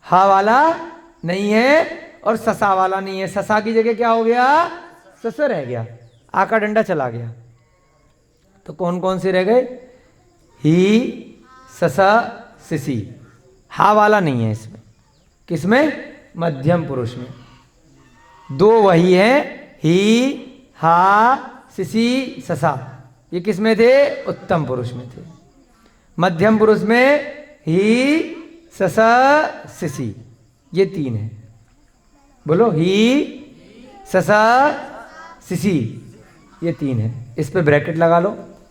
हा वाला नहीं है और ससा वाला नहीं है, ससा की जगह क्या हो गया? सस रह गया, आका डंडा चला गया। तो कौन कौन से रह गए? ही, ससा, सिसी। हा वाला नहीं है इसमें। किसमें? मध्यम पुरुष में। 2 वही है, ही, हा, सिसी, ससा। ये किस में थे? उत्तम पुरुष में थे। मध्यम पुरुष में ही, ससा, सिसी, ये 3 है। बोलो, ही, ससा, सिसी, ये 3 है। इस पे ब्रैकेट लगा लो,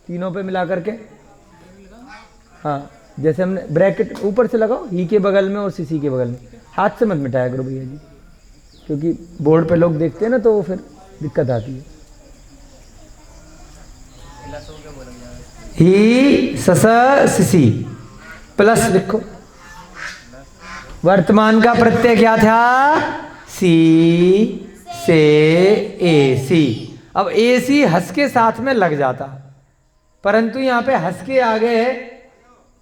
तीनों पे मिला करके। हाँ, जैसे हमने ब्रैकेट ऊपर से लगाओ, ही के बगल में और सिसी के बगल में। हाथ से मत मिटाया करो भैया जी, क्योंकि बोर्ड पे लोग देखते हैं ना, तो फिर दिक्कत आती है। ही, ससा, सिसी, प्लस लिखो। वर्तमान का प्रत्यय क्या था? सी से एसी। अब एसी हस के साथ में लग जाता, परंतु यहां पे हस के आगे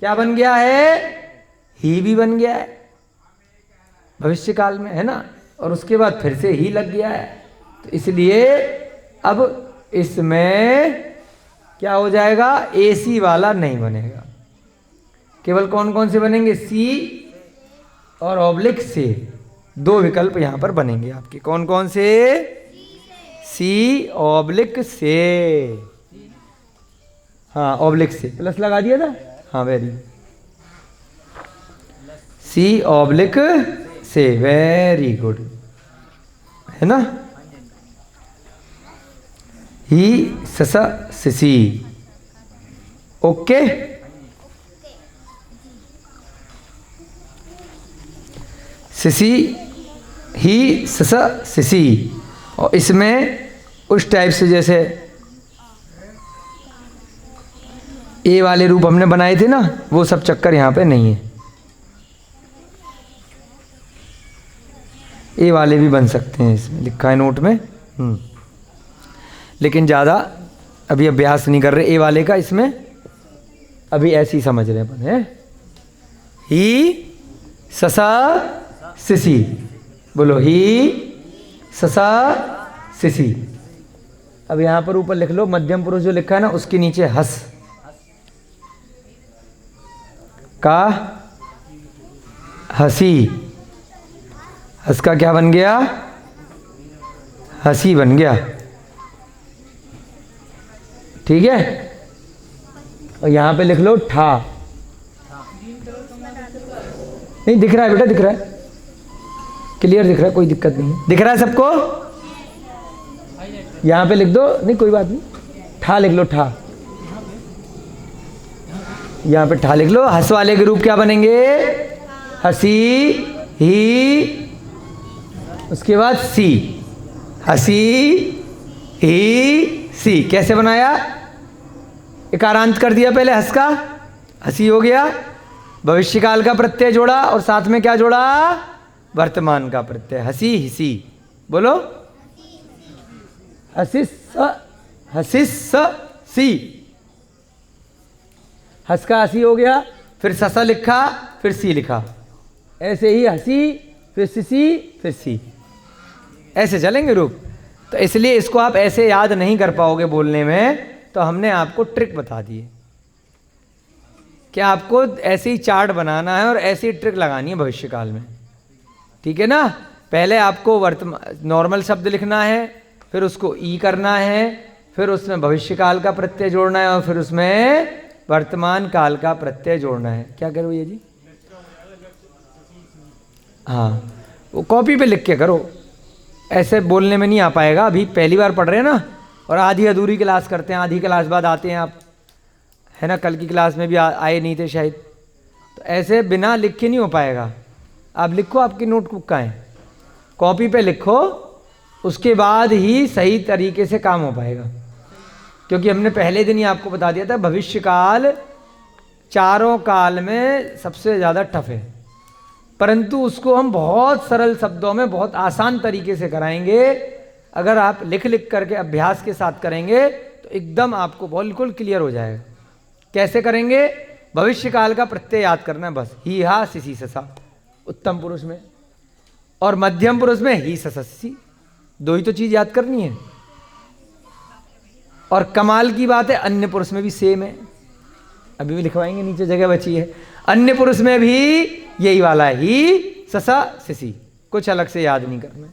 क्या बन गया है, ही भी बन गया है भविष्य काल में, है ना, और उसके बाद फिर से ही लग गया है। तो इसलिए अब इसमें क्या हो जाएगा, एसी वाला नहीं बनेगा, केवल कौन कौन से बनेंगे, सी और ऑब्लिक से। दो विकल्प यहां पर बनेंगे आपके, कौन कौन से, सी ऑब्लिक से, हाँ ऑब्लिक से प्लस लगा दिया था, हाँ वेरी, सी ऑब्लिक से, वेरी गुड, है ना, ही ससा सिसी, ओके। सिसी ही ससा सिसी, और इसमें उस टाइप से जैसे ए वाले रूप हमने बनाए थे ना, वो सब चक्कर यहां पे नहीं है। ए वाले भी बन सकते हैं, इसमें लिखा है नोट में, लेकिन ज़्यादा अभी अभ्यास नहीं कर रहे ए वाले का, इसमें अभी ऐसे ही समझ रहे अपन, है, ही ससा सिसी, बोलो ही ससा सिसी। अब यहां पर ऊपर लिख लो, मध्यम पुरुष जो लिखा है ना, उसके नीचे हस का हसी, हस का क्या बन गया, हसी बन गया, ठीक है। और यहां पे लिख लो ठा, नहीं दिख रहा है बेटा, दिख रहा है, क्लियर दिख रहा है, कोई दिक्कत नहीं है, दिख रहा है सबको, यहां पे लिख दो, नहीं कोई बात नहीं, ठा लिख लो, ठा, यहां पे ठा लिख लो। हंस वाले के रूप क्या बनेंगे, हसी ही, उसके बाद सी, हसी ही सी, कैसे बनाया, इकारांत कर दिया पहले, हंस का हसी हो गया, भविष्यकाल का प्रत्यय जोड़ा, और साथ में क्या जोड़ा, वर्तमान का प्रत्यय, हसी हिसी, बोलो हसिस सी, हंस का हसी हो गया, फिर ससा लिखा, फिर सी लिखा, ऐसे ही हसी, फिर सिसी, फिर सी, ऐसे चलेंगे रूप। तो इसलिए इसको आप ऐसे याद नहीं कर पाओगे बोलने में, तो हमने आपको ट्रिक बता दी है कि आपको ऐसे ही चार्ट बनाना है और ऐसी ही ट्रिक लगानी है भविष्यकाल में, ठीक है ना। पहले आपको वर्तमान नॉर्मल शब्द लिखना है, फिर उसको ई करना है, फिर उसमें भविष्यकाल का प्रत्यय जोड़ना है, और फिर उसमें वर्तमान काल का प्रत्यय जोड़ना है। क्या करो ये जी, हाँ वो कॉपी पे लिख के करो, ऐसे बोलने में नहीं आ पाएगा, अभी पहली बार पढ़ रहे हैं ना, और आधी अधूरी क्लास करते हैं, आधी क्लास बाद आते हैं आप, है ना, कल की क्लास में भी आए नहीं थे शायद, तो ऐसे बिना लिखे नहीं हो पाएगा। आप लिखो, आपकी नोटबुक का है, कॉपी पे लिखो, उसके बाद ही सही तरीके से काम हो पाएगा, क्योंकि हमने पहले दिन ही आपको बता दिया था भविष्यकाल चारों काल में सबसे ज़्यादा टफ है, परंतु उसको हम बहुत सरल शब्दों में बहुत आसान तरीके से कराएंगे। अगर आप लिख लिख करके अभ्यास के साथ करेंगे तो एकदम आपको बिल्कुल क्लियर हो जाएगा। कैसे करेंगे, भविष्यकाल का प्रत्यय याद करना है बस, ही हा सिसी ससा उत्तम पुरुष में, और मध्यम पुरुष में ही ससा सिसी, दो ही तो चीज याद करनी है। और कमाल की बात है अन्य पुरुष में भी सेम है, अभी भी लिखवाएंगे, नीचे जगह बची है। अन्य पुरुष में भी यही वाला है, ही ससा सिसी, कुछ अलग से याद नहीं करना।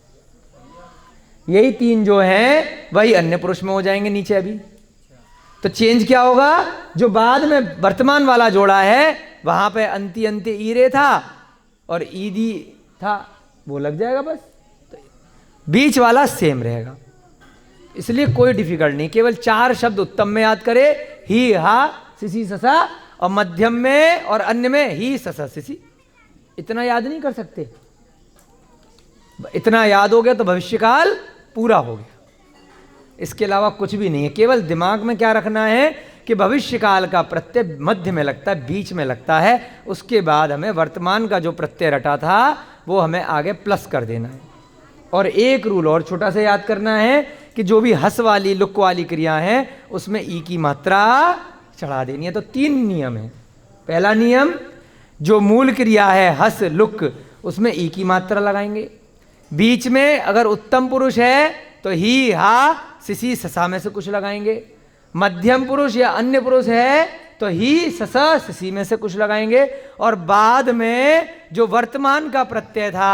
यही तीन जो हैं वही अन्य पुरुष में हो जाएंगे नीचे। अभी तो चेंज क्या होगा, जो बाद में वर्तमान वाला जोड़ा है वहां पे अंति अंत्य ईरे था और ईदी था, वो लग जाएगा बस, तो बीच वाला सेम रहेगा। इसलिए कोई डिफिकल्ट नहीं, केवल 4 शब्द उत्तम में याद करे, ही हा सिसी ससा, और मध्यम में और अन्य में ही ससा सिसी। इतना याद नहीं कर सकते, इतना याद हो गया तो भविष्यकाल पूरा हो गया। इसके अलावा कुछ भी नहीं है, केवल दिमाग में क्या रखना है कि भविष्यकाल का प्रत्यय मध्य में लगता है, बीच में लगता है, उसके बाद हमें वर्तमान का जो प्रत्यय रटा था वो हमें आगे प्लस कर देना है, और एक रूल और छोटा सा याद करना है कि जो भी हस वाली लुक वाली क्रिया है उसमें ई की मात्रा चढ़ा देनी है। तो 3 नियम है। पहला नियम, जो मूल क्रिया है हस लुक, उसमें ई की मात्रा लगाएंगे। बीच में अगर उत्तम पुरुष है तो ही हा सिसी ससा में से कुछ लगाएंगे। मध्यम पुरुष या अन्य पुरुष है तो ही ससा सिसी में से कुछ लगाएंगे। और बाद में जो वर्तमान का प्रत्यय था,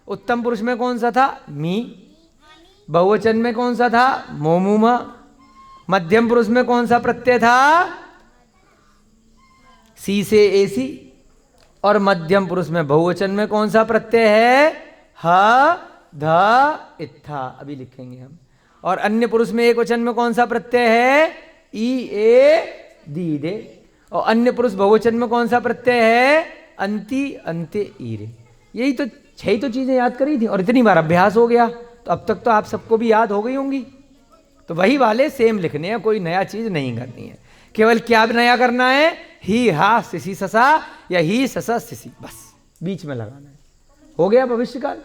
उत्तम पुरुष में कौन सा था? मी। बहुवचन में कौन सा था? मोमुमा। मध्यम पुरुष में कौन सा प्रत्यय था? सी से एसी। और मध्यम पुरुष में बहुवचन में कौन सा प्रत्यय है? ह ध इत्था। अभी लिखेंगे हम। और अन्य पुरुष में एक वचन में कौन सा प्रत्यय है? ई ए दी दे। और अन्य पुरुष बहुवचन में कौन सा प्रत्यय है? अंति अंते ईरे। यही तो 6 तो चीजें याद करी थी और इतनी बार अभ्यास हो गया तो अब तक तो आप सबको भी याद हो गई होंगी। तो वही वाले सेम लिखने हैं, कोई नया चीज नहीं करनी है। केवल क्या नया करना है? ही हा सिसी ससा या ही ससा सिसी, बस बीच में लगाना है। हो गया भविष्यकाल,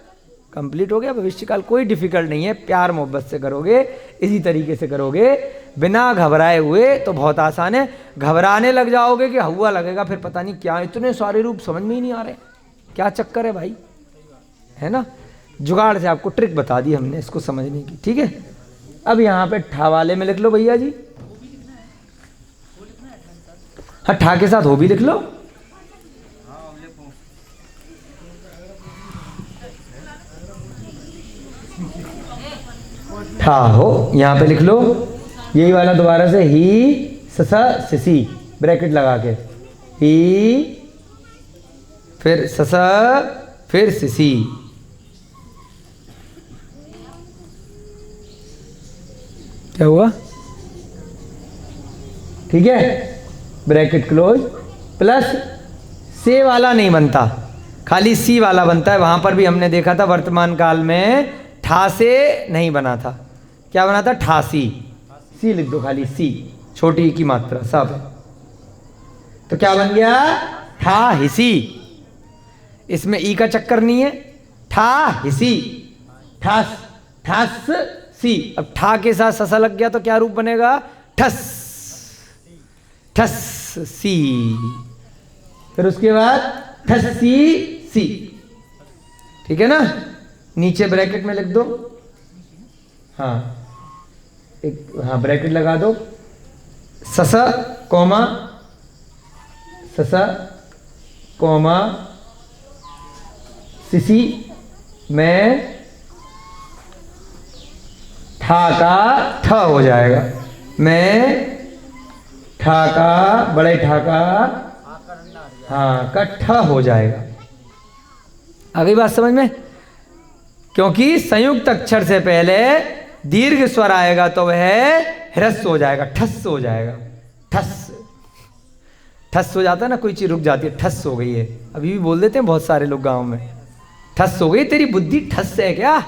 कंप्लीट हो गया भविष्यकाल। कोई डिफिकल्ट नहीं है, प्यार मोहब्बत से करोगे, इसी तरीके से करोगे, बिना घबराए हुए तो बहुत आसान है। घबराने लग जाओगे कि हुआ लगेगा, फिर पता नहीं क्या, इतने सारे रूप समझ में ही नहीं आ रहे, क्या चक्कर है भाई, है ना। जुगाड़ से आपको ट्रिक बता दी हमने इसको समझने की, ठीक है। अब यहाँ पे ठा वाले में लिख लो भैया जी। हाँ, ठा के साथ हो भी लिख लो। ठा हो यहाँ पे लिख लो, यही वाला दोबारा से ही ससा सिसी ब्रैकेट लगा के, ही फिर ससा फिर सिसी। क्या हुआ? ठीक है, ब्रैकेट क्लोज। प्लस से वाला नहीं बनता, खाली सी वाला बनता है। वहां पर भी हमने देखा था वर्तमान काल में ठा से नहीं बना था। क्या बना था? ठासी। सी लिख दो, खाली सी, छोटी की मात्रा सब। तो क्या बन गया? ठा हिसी। इसमें ई का चक्कर नहीं है, ठा हिसी, ठस ठस सी। अब ठा के साथ ससा लग गया तो क्या रूप बनेगा? ठस ठस सी। फिर उसके बाद ठस सी सी, ठीक है ना। नीचे ब्रैकेट में लिख दो, हाँ एक, हाँ ब्रैकेट लगा दो, ससा कॉमा ससा कॉमा सिसी में ठा का ठ हो जाएगा। मैं ठा का, बड़े ठा का, हाँ का ठ हो जाएगा। आ गई बात समझ में? क्योंकि संयुक्त अक्षर से पहले दीर्घ स्वर आएगा तो वह ह्रस्व हो जाएगा, ठस हो जाएगा। ठस ठस हो जाता है ना, कोई चीज रुक जाती है, ठस हो गई है। अभी भी बोल देते हैं बहुत सारे लोग गांव में, ठस हो गई, तेरी बुद्धि ठस है क्या,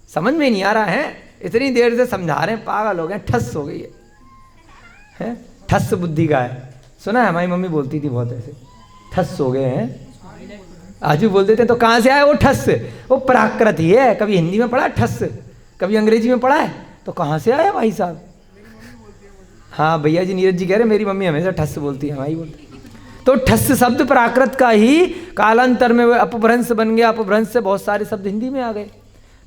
समझ में नहीं आ रहा है, इतनी देर से समझा रहे हैं, पागल हो गए, ठस हो गई है? ठस बुद्धि का है। सुना है, हमारी मम्मी बोलती थी बहुत ऐसे, ठस हो गए हैं। आज भी बोल देते हैं। तो कहाँ से आया वो ठस? वो प्राकृत ही है। कभी हिंदी में पढ़ा ठस, कभी अंग्रेजी में पढ़ा है, तो कहाँ से आया भाई साहब? हाँ भैया जी, नीरज जी कह रहे मेरी मम्मी हमेशा ठस बोलती है, हमारी बोलती। तो ठस शब्द प्राकृत का ही कालांतर में अपभ्रंश बन गया, अपभ्रंश से बहुत सारे शब्द हिंदी में आ गए।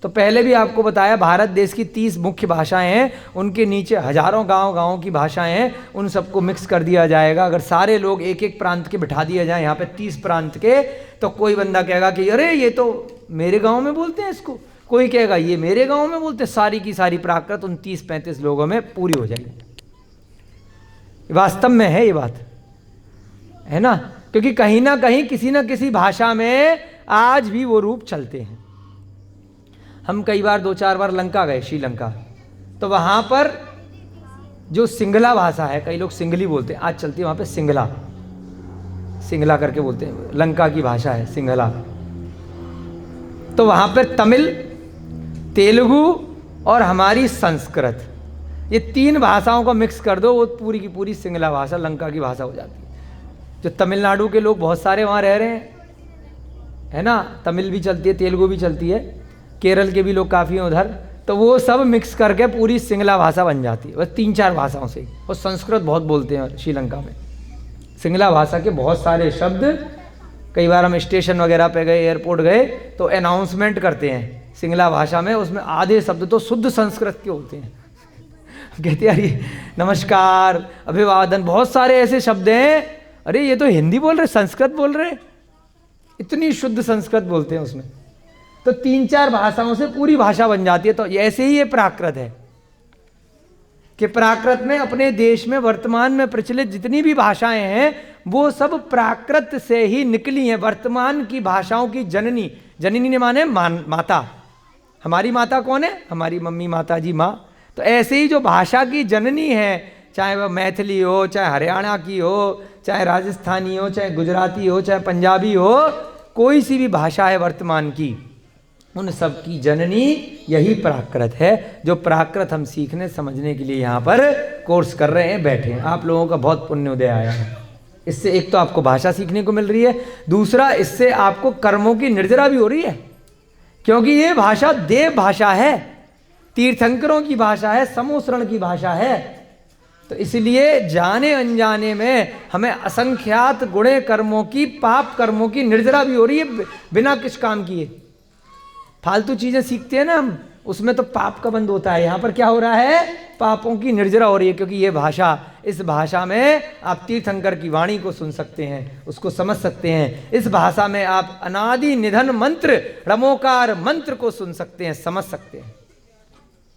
तो पहले भी आपको बताया, भारत देश की 30 मुख्य भाषाएं हैं, उनके नीचे हजारों गांव की भाषाएं हैं, उन सबको मिक्स कर दिया जाएगा। अगर सारे लोग एक एक प्रांत के बिठा दिए जाए यहाँ पे 30 प्रांत के, तो कोई बंदा कहेगा कि अरे ये तो मेरे गांव में बोलते हैं इसको, कोई कहेगा ये मेरे गांव में बोलते हैं। सारी की सारी प्राकृत उन 30-35 लोगों में पूरी हो जाएगी। वास्तव में है ये बात, है ना। क्योंकि कहीं ना कहीं किसी न किसी भाषा में आज भी वो रूप चलते हैं। हम कई बार 2-4 बार लंका गए, श्रीलंका, तो वहाँ पर जो सिंगला भाषा है, कई लोग सिंगली बोलते हैं, आज चलती है वहाँ पे सिंगला, सिंगला करके बोलते हैं, लंका की भाषा है सिंगला। तो वहाँ पर तमिल, तेलुगु और हमारी संस्कृत, ये 3 भाषाओं को मिक्स कर दो, वो पूरी की पूरी सिंगला भाषा, लंका की भाषा हो जाती है। जो तमिलनाडु के लोग बहुत सारे वहाँ रह रहे हैं, है ना, तमिल भी चलती है, तेलुगु भी चलती है। केरल के भी लोग काफ़ी हैं उधर, तो वो सब मिक्स करके पूरी सिंगला भाषा बन जाती है, बस 3-4 भाषाओं से ही। और संस्कृत बहुत बोलते हैं श्रीलंका में। सिंगला भाषा के बहुत सारे शब्द, कई बार हम स्टेशन वगैरह पे गए, एयरपोर्ट गए, तो अनाउंसमेंट करते हैं सिंगला भाषा में, उसमें आधे शब्द तो शुद्ध संस्कृत के होते हैं। कहते हैं अरे नमस्कार, अभिवादन, बहुत सारे ऐसे शब्द हैं, अरे ये तो हिंदी बोल रहे, संस्कृत बोल रहे, इतनी शुद्ध संस्कृत बोलते हैं उसमें। तो 3-4 भाषाओं से पूरी भाषा बन जाती है। तो ऐसे ही ये प्राकृत है कि प्राकृत में अपने देश में वर्तमान में प्रचलित जितनी भी भाषाएं हैं वो सब प्राकृत से ही निकली हैं। वर्तमान की भाषाओं की जननी, जननी ने माने माता, हमारी माता कौन है? हमारी मम्मी, माता जी, माँ। तो ऐसे ही जो भाषा की जननी है, चाहे वह मैथिली हो, चाहे हरियाणा की हो, चाहे राजस्थानी हो, चाहे गुजराती हो, चाहे पंजाबी हो, कोई सी भी भाषा है वर्तमान की, उन सब की जननी यही प्राकृत है। जो प्राकृत हम सीखने समझने के लिए यहाँ पर कोर्स कर रहे हैं, बैठे हैं। आप लोगों का बहुत पुण्य उदय आया है। इससे एक तो आपको भाषा सीखने को मिल रही है, दूसरा इससे आपको कर्मों की निर्जरा भी हो रही है, क्योंकि ये भाषा देव भाषा है, तीर्थंकरों की भाषा है, समोसरण की भाषा है। तो इसलिए जाने अनजाने में हमें असंख्यात गुणे कर्मों की, पाप कर्मों की निर्जरा भी हो रही है, बिना किस काम किए। फालतू चीजें सीखते हैं ना हम, उसमें तो पाप का बंद होता है। यहाँ पर क्या हो रहा है? पापों की निर्जरा हो रही है, क्योंकि ये भाषा, इस भाषा में आप तीर्थंकर की वाणी को सुन सकते हैं, उसको समझ सकते हैं। इस भाषा में आप अनादि निधन मंत्र, रमोकार मंत्र को सुन सकते हैं, समझ सकते हैं।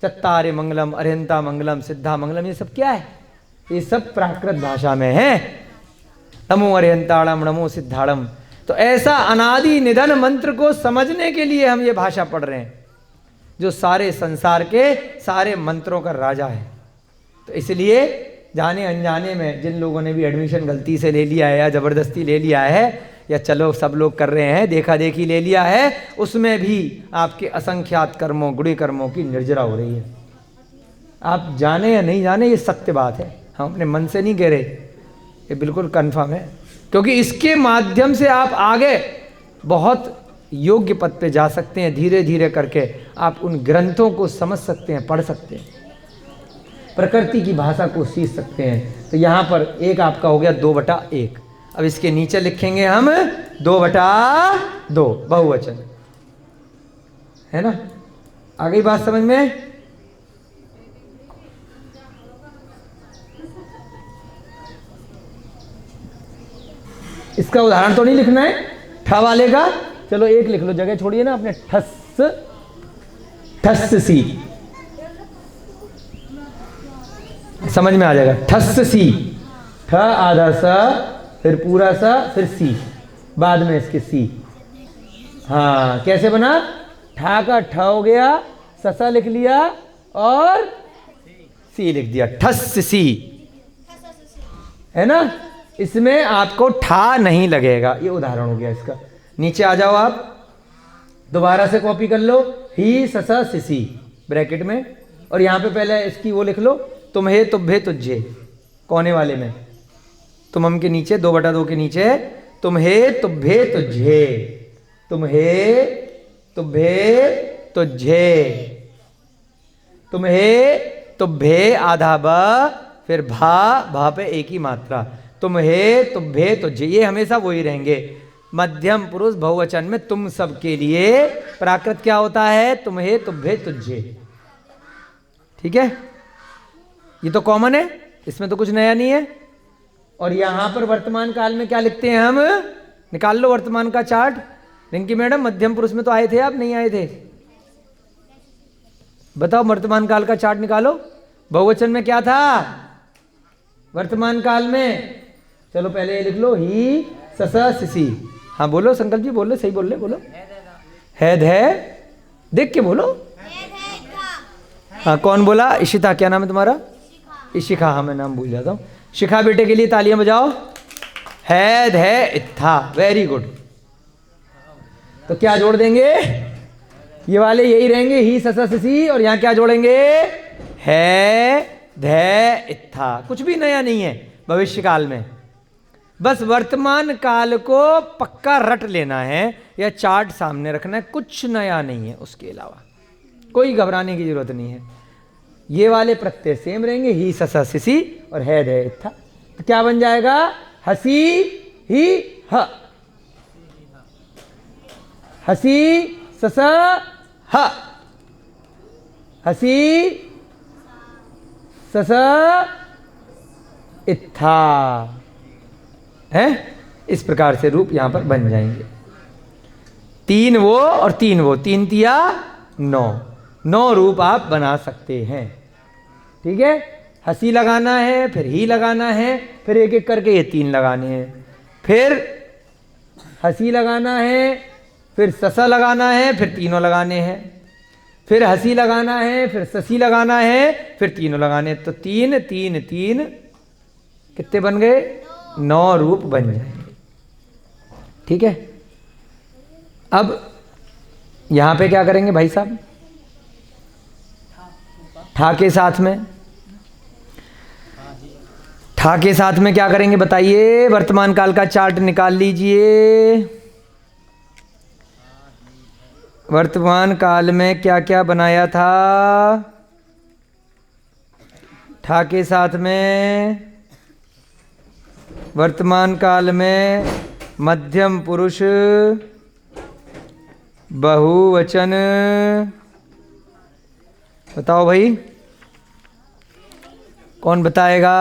चत्तारे मंगलम, अरिहंता मंगलम, सिद्धा मंगलम, ये सब क्या है? ये सब प्राकृत भाषा में है। नमो अरिहंताड़म, नमो सिद्धाड़म। तो ऐसा अनादि निधन मंत्र को समझने के लिए हम ये भाषा पढ़ रहे हैं, जो सारे संसार के सारे मंत्रों का राजा है। तो इसलिए जाने अनजाने में जिन लोगों ने भी एडमिशन गलती से ले लिया है, या ज़बरदस्ती ले लिया है, या चलो सब लोग कर रहे हैं, देखा देखी ले लिया है, उसमें भी आपके असंख्यात कर्मों, गुणे कर्मों की निर्जरा हो रही है। आप जाने या नहीं जाने, ये सत्य बात है, हम अपने मन से नहीं कह रहे, ये बिल्कुल कन्फर्म है। क्योंकि इसके माध्यम से आप आगे बहुत योग्य पद पे जा सकते हैं। धीरे धीरे करके आप उन ग्रंथों को समझ सकते हैं, पढ़ सकते हैं, प्रकृति की भाषा को सीख सकते हैं। तो यहाँ पर एक आपका हो गया 2/1। अब इसके नीचे लिखेंगे हम 2/2, बहुवचन, है ना? आ गई बात समझ में? इसका उदाहरण तो नहीं लिखना है ठ वाले का, चलो एक लिख लो, जगह छोड़िए ना अपने। ठस सी, समझ में आ जाएगा। ठस सी, ठ आधा सा, फिर पूरा सा, फिर सी, बाद में इसके सी। हाँ, कैसे बना? ठा का ठ हो गया, ससा लिख लिया और सी लिख दिया, ठस सी, है ना? इसमें आपको ठा नहीं लगेगा। ये उदाहरण हो गया इसका। नीचे आ जाओ आप, दोबारा से कॉपी कर लो, ही ससा सिसी ब्रैकेट में, और यहाँ पे पहले इसकी वो लिख लो, तुम्हे तुभे तुझे, कोने वाले में तुम के नीचे 2/2 के नीचे, तुम्हे तुभे तुझे, तुम्हे तुभे तुझे, तुम्हे तुभे आधा ब, फिर भा पे एक ही मात्रा, तुम्हे तुभे तुझे, ये हमेशा वही रहेंगे। मध्यम पुरुष बहुवचन में तुम सब के लिए प्राकृत क्या होता है? तुम्हे तुभे तुझे। ठीक है, ये तो कॉमन है, इसमें तो कुछ नया नहीं है। और यहां पर वर्तमान काल में क्या लिखते हैं हम? निकाल लो वर्तमान का चार्ट। रिंकी मैडम, मध्यम पुरुष में तो आए थे आप, नहीं आए थे? बताओ, वर्तमान काल का चार्ट निकालो। बहुवचन में क्या था वर्तमान काल में? चलो पहले ये लिख लो, ही ससा सिसी। हाँ बोलो संकल्प जी, बोलो, सही बोल रहे, बोलो। है ध, देख के बोलो। हाँ, कौन बोला? इशिता। क्या नाम है तुम्हारा? इशिखा। हाँ, मैं नाम भूल जाता हूँ। शिखा बेटे के लिए तालियां बजाओ। है ध इत्था, वेरी गुड। तो क्या जोड़ देंगे? ये वाले यही रहेंगे, ही ससा सिसी, और यहाँ क्या जोड़ेंगे? है ध इत्था। कुछ भी नया नहीं है भविष्य काल में। बस वर्तमान काल को पक्का रट लेना है या चार्ट सामने रखना है, कुछ नया नहीं है उसके अलावा, कोई घबराने की जरूरत नहीं है। ये वाले प्रत्यय सेम रहेंगे, ही ससा सिसी और है दे इत्था। तो क्या बन जाएगा? हसी ही ह, हसी ससा ह, हसी ससा इत्था है। इस प्रकार से रूप यहां पर बन जाएंगे। 3 वो और 3 वो, 3 तिया 9 रूप आप बना सकते हैं। ठीक है, हंसी लगाना है, फिर ही लगाना है, फिर एक एक करके ये 3 लगाने हैं, फिर हंसी लगाना है, फिर ससा लगाना है, फिर तीनों लगाने हैं, फिर हंसी लगाना है, फिर ससी लगाना है, फिर तीनों लगाने हैं। तो 3 3 3 कितने बन गए? 9 रूप बन जाएंगे। ठीक है, अब यहां पे क्या करेंगे भाई साहब? ठा के साथ में, ठा के साथ में क्या करेंगे बताइए? वर्तमान काल का चार्ट निकाल लीजिए। वर्तमान काल में क्या क्या बनाया था? ठा के साथ में वर्तमान काल में मध्यम पुरुष बहुवचन, बताओ भाई, कौन बताएगा?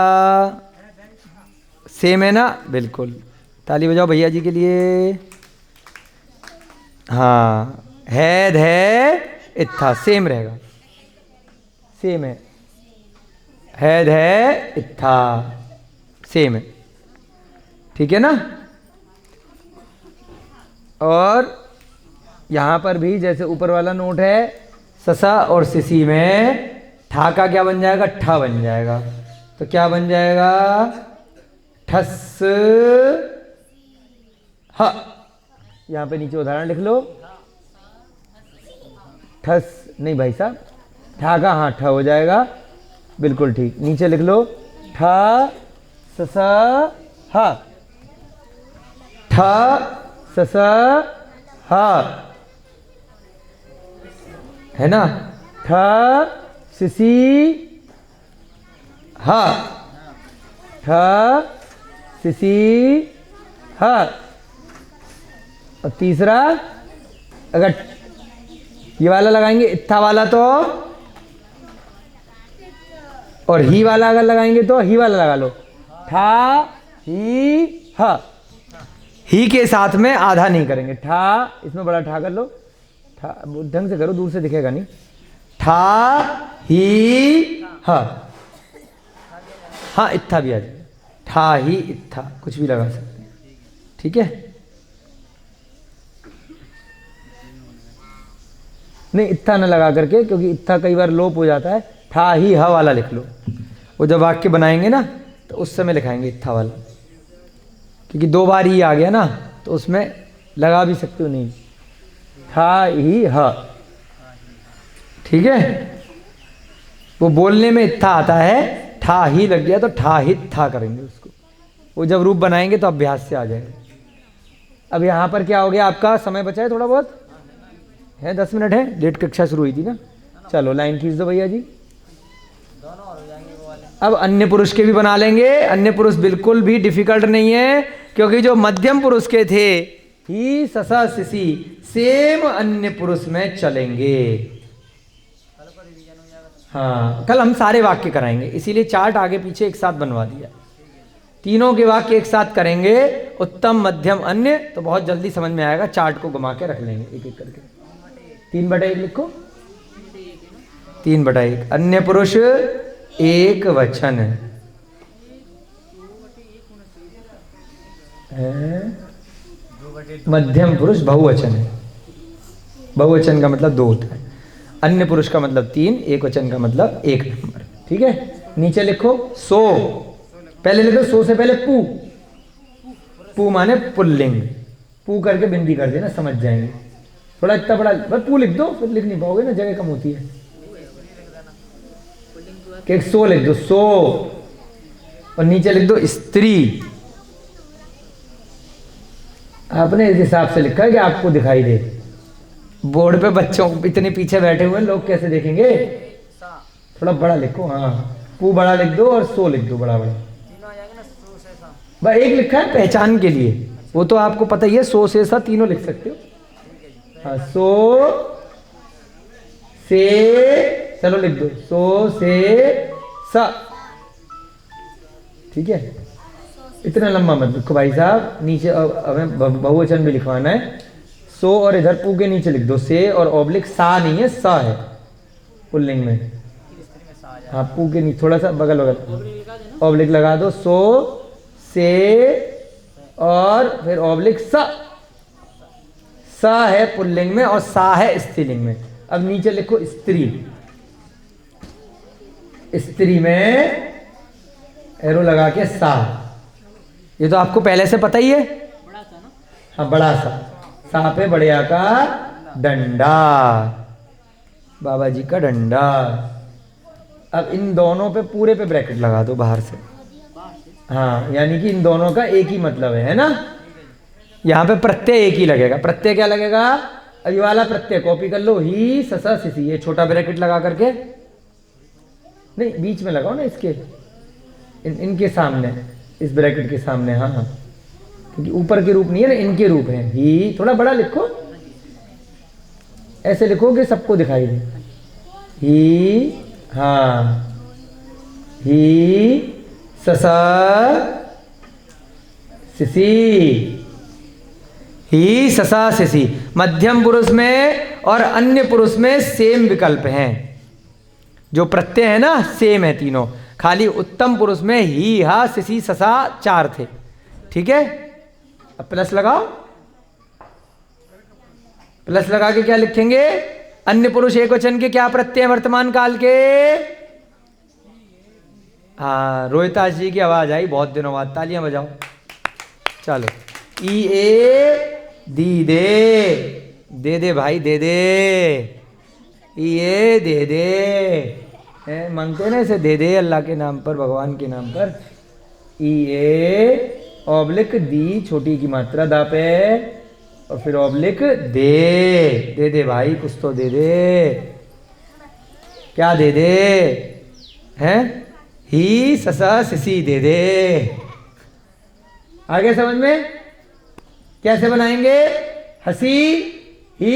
सेम है ना? बिल्कुल, ताली बजाओ भैया जी के लिए। हाँ, है इत्था सेम रहेगा, सेम है इत्था सेम है। ठीक है ना? और यहां पर भी जैसे ऊपर वाला नोट है, ससा और सिसी में ठा का क्या बन जाएगा? ठा बन जाएगा। तो क्या बन जाएगा? ठस ह। यहां पे नीचे उदाहरण लिख लो। ठस नहीं भाई साहब, ठा का हाँ ठा हो जाएगा, बिल्कुल ठीक। नीचे लिख लो ठा ससा हा, ठा ससा हा, है ना? ठा सिसी हा, ठा सिसी हा। और तीसरा, अगर ये वाला लगाएंगे इत्था वाला तो, और ही वाला अगर लगाएंगे तो ही वाला लगा लो, ठा ही हा। ही के साथ में आधा नहीं करेंगे, ठा इसमें बड़ा ठा कर लो, ठा ढंग से करो, दूर से दिखेगा नहीं। ठा ही हा, हाँ इत्था भी आ जाए, ठा ही इत्था, कुछ भी लगा सकते हैं। ठीक है, नहीं इत्था न लगा करके, क्योंकि इत्था कई बार लोप हो जाता है। ठा ही हा वाला लिख लो, वो जब वाक्य बनाएंगे ना तो उस समय लिखाएंगे इत्था वाला, क्योंकि 2 बार ही आ गया ना, तो उसमें लगा भी सकते हो नहीं। ठा ही हा, ठीक है। वो बोलने में इत्था आता है, ठा ही लग गया तो ठा ही था करेंगे उसको, वो जब रूप बनाएंगे तो अभ्यास से आ जाएगा। अब यहाँ पर क्या हो गया आपका? समय बचा है थोड़ा बहुत है, 10 मिनट है, लेट कक्षा शुरू हुई थी ना। चलो लाइन खींच दो भैया जी। अब अन्य पुरुष के भी बना लेंगे। अन्य पुरुष बिल्कुल भी डिफिकल्ट नहीं है, क्योंकि जो मध्यम पुरुष के थे ही ससा सिसी सेम अन्य पुरुष में चलेंगे। हाँ, कल हम सारे वाक्य कराएंगे, इसीलिए चार्ट आगे पीछे एक साथ बनवा दिया। तीनों के वाक्य एक साथ करेंगे, उत्तम मध्यम अन्य, तो बहुत जल्दी समझ में आएगा। चार्ट को घुमा के रख लेंगे एक एक करके। 3/1 लिखो, 3/1 अन्य पुरुष एक वचन है, मध्यम पुरुष बहुवचन है। बहुवचन का मतलब 2 होता है, अन्य पुरुष का मतलब 3, एक वचन का मतलब 1 नंबर। ठीक है, नीचे लिखो सो, पहले लिखो सो से पहले पू, पू माने पुल्लिंग, पू करके बिंदी कर देना, समझ जाएंगे। थोड़ा इतना बड़ा बस पू लिख दो, फिर लिख नहीं पाओगे ना, जगह कम होती है। कि सो लिख दो, सो, और नीचे लिख दो स्त्री, आपने इस हिसाब से लिखा है कि आपको दिखाई दे। बोर्ड पे बच्चों इतने पीछे बैठे हुए लोग कैसे देखेंगे? सा थोड़ा बड़ा लिखो। हाँ, पू बड़ा लिख दो और सो लिख दो बड़ा बड़ा। तीनों आ जाएंगे ना, सो से सा। बस एक लिखा है पहचान के लिए, वो तो आपको पता ही है। सो से सा तीनों लिख सकते हो। ठीक है जी। हाँ, सो से, चलो लिख दो, सो से सा। ठीक है, इतना लंबा मत लिखो भाई साहब, नीचे हमें बहुवचन भी लिखवाना है। सो और इधर पू के नीचे लिख दो से, और ऑब्लिक सा नहीं है, सा है पुल्लिंग में। फिर स्त्री में सा आ जाएगा। हाँ, पू के नीचे थोड़ा सा बगल बगल ऑब्लिक लगा दो। सो से और फिर ऑब्लिक सा। सा है पुल्लिंग में और सा है स्त्रीलिंग में। अब नीचे लिखो स्त्री। स्त्री में एरो लगा के सा। ये तो आपको पहले से पता ही है। बड़ा सा ना। हाँ, बड़ा सा। सा पे बढ़िया का डंडा, बाबा जी का डंडा। अब इन दोनों पे पूरे पे ब्रैकेट लगा दो बाहर से। हाँ, यानी कि इन दोनों का एक ही मतलब है ना। यहाँ पे प्रत्यय एक ही लगेगा। प्रत्यय क्या लगेगा? अब ये वाला प्रत्यय कॉपी कर लो, ही ससा सिसी। ये छोटा ब्रैकेट लगा करके, नहीं बीच में लगाओ ना इसके, इनके सामने, इस ब्रैकेट के सामने। हाँ हाँ, क्योंकि ऊपर के रूप नहीं है ना, इनके रूप है। ही थोड़ा बड़ा लिखो, ऐसे लिखो कि सबको दिखाई दे। ही, हाँ, ही ससा सिसी। ही ससा सिसी। मध्यम पुरुष में और अन्य पुरुष में सेम विकल्प हैं। जो प्रत्यय है ना सेम है तीनों, खाली उत्तम पुरुष में ही, हा, सिसी, ससा 4 थे। ठीक है, अब प्लस लगाओ। प्लस लगा के क्या लिखेंगे? अन्य पुरुष एकवचन के क्या प्रत्यय वर्तमान काल के? हाँ, रोहिताज जी की आवाज आई बहुत दिनों बाद, तालियां बजाओ। चलो, ई ए दी दे दे भाई, दे दे। ये दे दे, मांगते हैं ना इसे, दे दे अल्लाह के नाम पर, भगवान के नाम पर। ये ऑब्लिक दी, छोटी की मात्रा दा पे, और फिर ऑब्लिक दे दे भाई, कुछ तो दे दे। क्या दे दे? हैं? ही ससा सिसी दे दे। आगे समझ में? कैसे बनाएंगे? हसी ही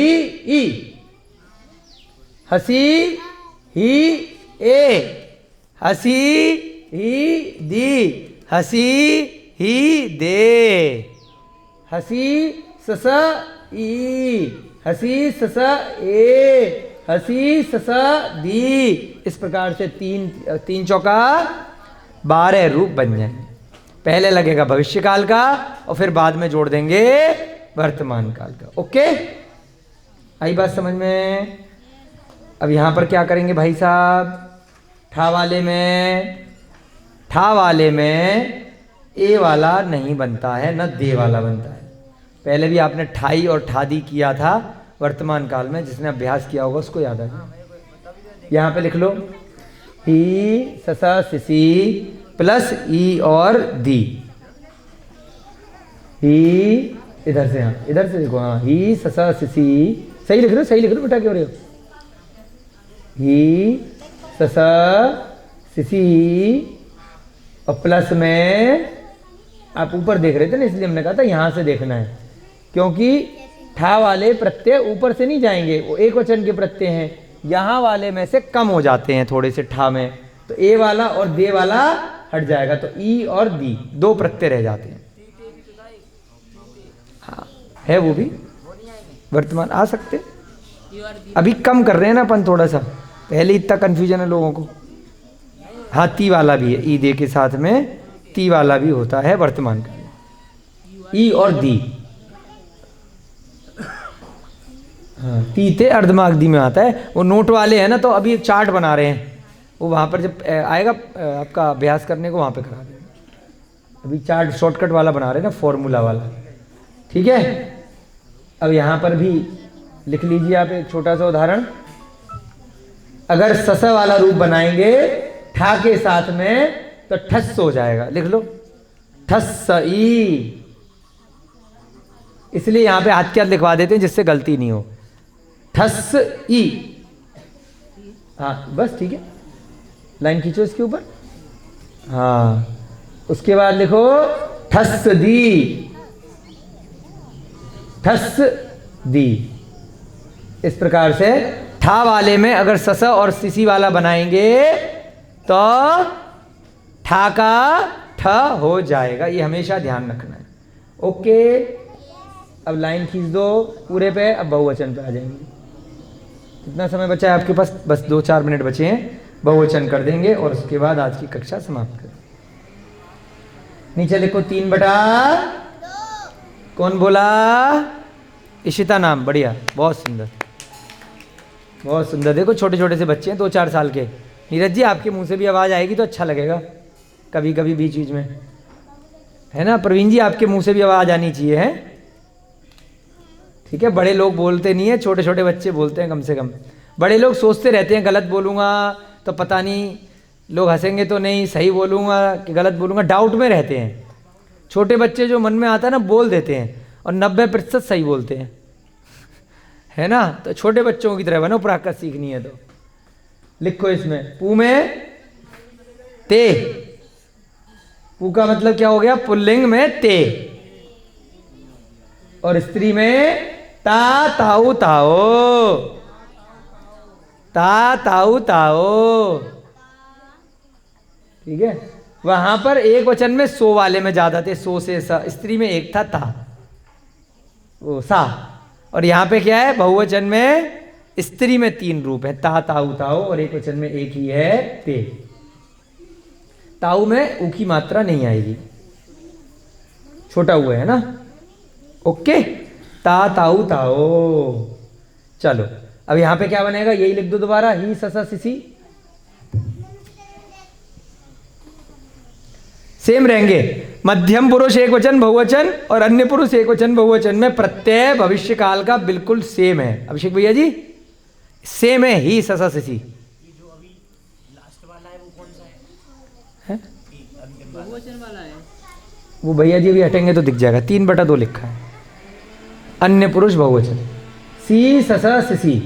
ई, हसी ही ए, हसी ही दी, हसी ही दे, हसी ससा ई, हसी ससा ए, हसी ससा दी। इस प्रकार से तीन चौका 12 रूप बन जाएंगे। पहले लगेगा भविष्य काल का और फिर बाद में जोड़ देंगे वर्तमान काल का। ओके, आई बात समझ में? अब यहां पर क्या करेंगे भाई साहब? ठा वाले में ए वाला नहीं बनता है, न दे वाला बनता है। पहले भी आपने ठाई और ठादी किया था वर्तमान काल में, जिसने अभ्यास किया होगा उसको याद आएगा। यहाँ पे लिख लो, ही ससा सिसी प्लस ई और दी। ही इधर से, हाँ इधर से देखो, हाँ, ही ससा सिसी। सही लिख रहे हो, सही लिख रहे हो बेटा, क्यों रहे हो? ही ससा सिसी और प्लस में, आप ऊपर देख रहे थे ना, इसलिए हमने कहा था यहां से देखना है, क्योंकि ठा वाले प्रत्यय ऊपर से नहीं जाएंगे, वो एक वचन के प्रत्यय हैं। यहाँ वाले में से कम हो जाते हैं थोड़े से ठा में, तो ए वाला और दे वाला हट जाएगा, तो ई और दी 2 प्रत्यय रह जाते हैं। हाँ, है वो भी वर्तमान आ सकते, अभी कम कर रहे हैं ना अपन थोड़ा सा, पहले इतना कंफ्यूजन है लोगों को। हाँ, ती वाला भी है, ई दे के साथ में ती वाला भी होता है वर्तमान का, ई और दी। हाँ, तीते अर्धमागधी में आता है। वो नोट वाले हैं ना, तो अभी चार्ट बना रहे हैं, वो वहाँ पर जब आएगा आपका अभ्यास करने को, वहाँ पे करा देंगे। अभी चार्ट शॉर्टकट वाला बना रहे हैं ना, फॉर्मूला वाला। ठीक है, अब यहाँ पर भी लिख लीजिए आप एक छोटा सा उदाहरण। अगर सस वाला रूप बनाएंगे ठा के साथ में, तो ठस हो जाएगा। लिख लो, ठस ई, इसलिए यहाँ पे हाथ के हाथ लिखवा देते हैं जिससे गलती नहीं हो। ठस ई, हाँ बस ठीक है, लाइन खींचो इसके ऊपर। हाँ, उसके बाद लिखो ठस दी, ठस दी। इस प्रकार से ठा वाले में अगर सस और सिसी वाला बनाएंगे तो ठा का ठ हो जाएगा, ये हमेशा ध्यान रखना है। ओके, अब लाइन खींच दो पूरे पे, अब बहुवचन पे आ जाएंगे। कितना समय बचा है आपके पास? बस 2-4 मिनट बचे हैं, बहुवचन कर देंगे और उसके बाद आज की कक्षा समाप्त करें। नीचे लिखो 3/2। कौन बोला? इशिता नाम, बढ़िया, बहुत सुंदर, बहुत सुंदर। देखो छोटे छोटे से बच्चे हैं, 2-4 साल के। नीरज जी आपके मुंह से भी आवाज़ आएगी तो अच्छा लगेगा कभी कभी बीच बीच में, है ना? प्रवीण जी आपके मुंह से भी आवाज़ आनी चाहिए, है? ठीक है, बड़े लोग बोलते नहीं है, छोटे छोटे बच्चे बोलते हैं कम से कम। बड़े लोग सोचते रहते हैं गलत बोलूँगा तो पता नहीं लोग हंसेंगे तो नहीं, सही बोलूँगा कि गलत बोलूँगा, डाउट में रहते हैं। छोटे बच्चे जो मन में आता है ना बोल देते हैं और 90% सही बोलते हैं, है ना? तो छोटे बच्चों की तरह बनो, प्राकृत सीखनी है तो। लिखो इसमें पू में ते, पू का मतलब क्या हो गया? पुल्लिंग में ते, और स्त्री में ता ताऊ ताओ, ता ताऊ ताओ, ठीक है? वहां पर एक वचन में सो वाले में ज्यादा थे, सो से सा, स्त्री में एक था ता, वो सा। और यहाँ पे क्या है? बहुवचन में स्त्री में 3 रूप है, ता ताऊ ताओ, और एक वचन में एक ही है ते। ताऊ में ऊ की मात्रा नहीं आएगी, छोटा हुआ है ना। ओके, ता ताऊ ताओ। चलो अब यहाँ पे क्या बनेगा? यही लिख दो दोबारा, ही ससा सिसी सेम रहेंगे। मध्यम पुरुष एक वचन बहुवचन और अन्य पुरुष एक वचन बहुवचन में प्रत्यय भविष्य काल का बिल्कुल सेम है। अभिषेक भैया जी सेम है, ही ससा सिसी। जो अभी लास्ट वाला है वो कौन सा है? बहुवचन वाला है। वो भैया जी अभी हटेंगे तो दिख जाएगा, 3/2 लिखा है, अन्य पुरुष बहुवचन, सी ससा सिसी।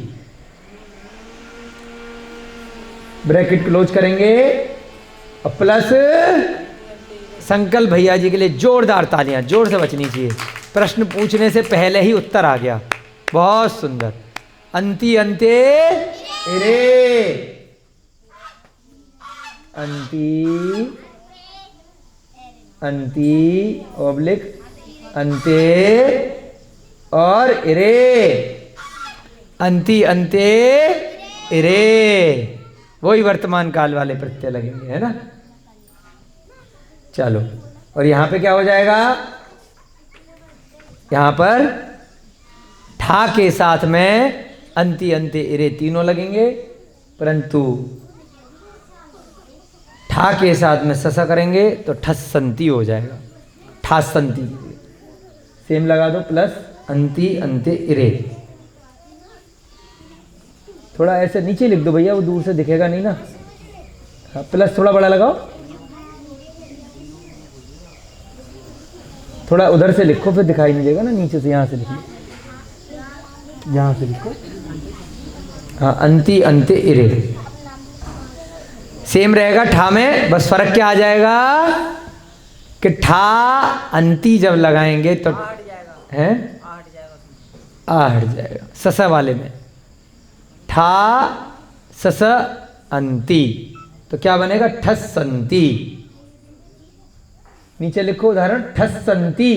ब्रैकेट क्लोज करेंगे और प्लस संकल्प भैया जी के लिए जोरदार तालियां, जोर से बचनी चाहिए। प्रश्न पूछने से पहले ही उत्तर आ गया, बहुत सुंदर। अंति अंते इरे, अंति अंति ओब्लिक अंते और इरे, अंति अंते इरे, वही वर्तमान काल वाले प्रत्यय लगेंगे, है ना? चलो, और यहां पे क्या हो जाएगा? यहां पर ठा के साथ में अंति अंते इरे तीनों लगेंगे, परंतु ठा के साथ में ससा करेंगे तो ठसंती हो जाएगा, ठासंती। सेम लगा दो, प्लस अंति अंते इरे। थोड़ा ऐसे नीचे लिख दो भैया, वो दूर से दिखेगा नहीं ना। हाँ, प्लस थोड़ा बड़ा लगाओ, थोड़ा उधर से लिखो फिर दिखाई नहीं देगा ना, नीचे से। यहाँ से लिखो, यहाँ से लिखो। हाँ, अंति अंते इरे सेम रहेगा ठा में, बस फर्क क्या आ जाएगा कि ठा अंति जब लगाएंगे तो है आ हट जाएगा। ससा वाले में ठा सस अंति तो क्या बनेगा? ठसंती। नीचे लिखो उदाहरण, ठसंती।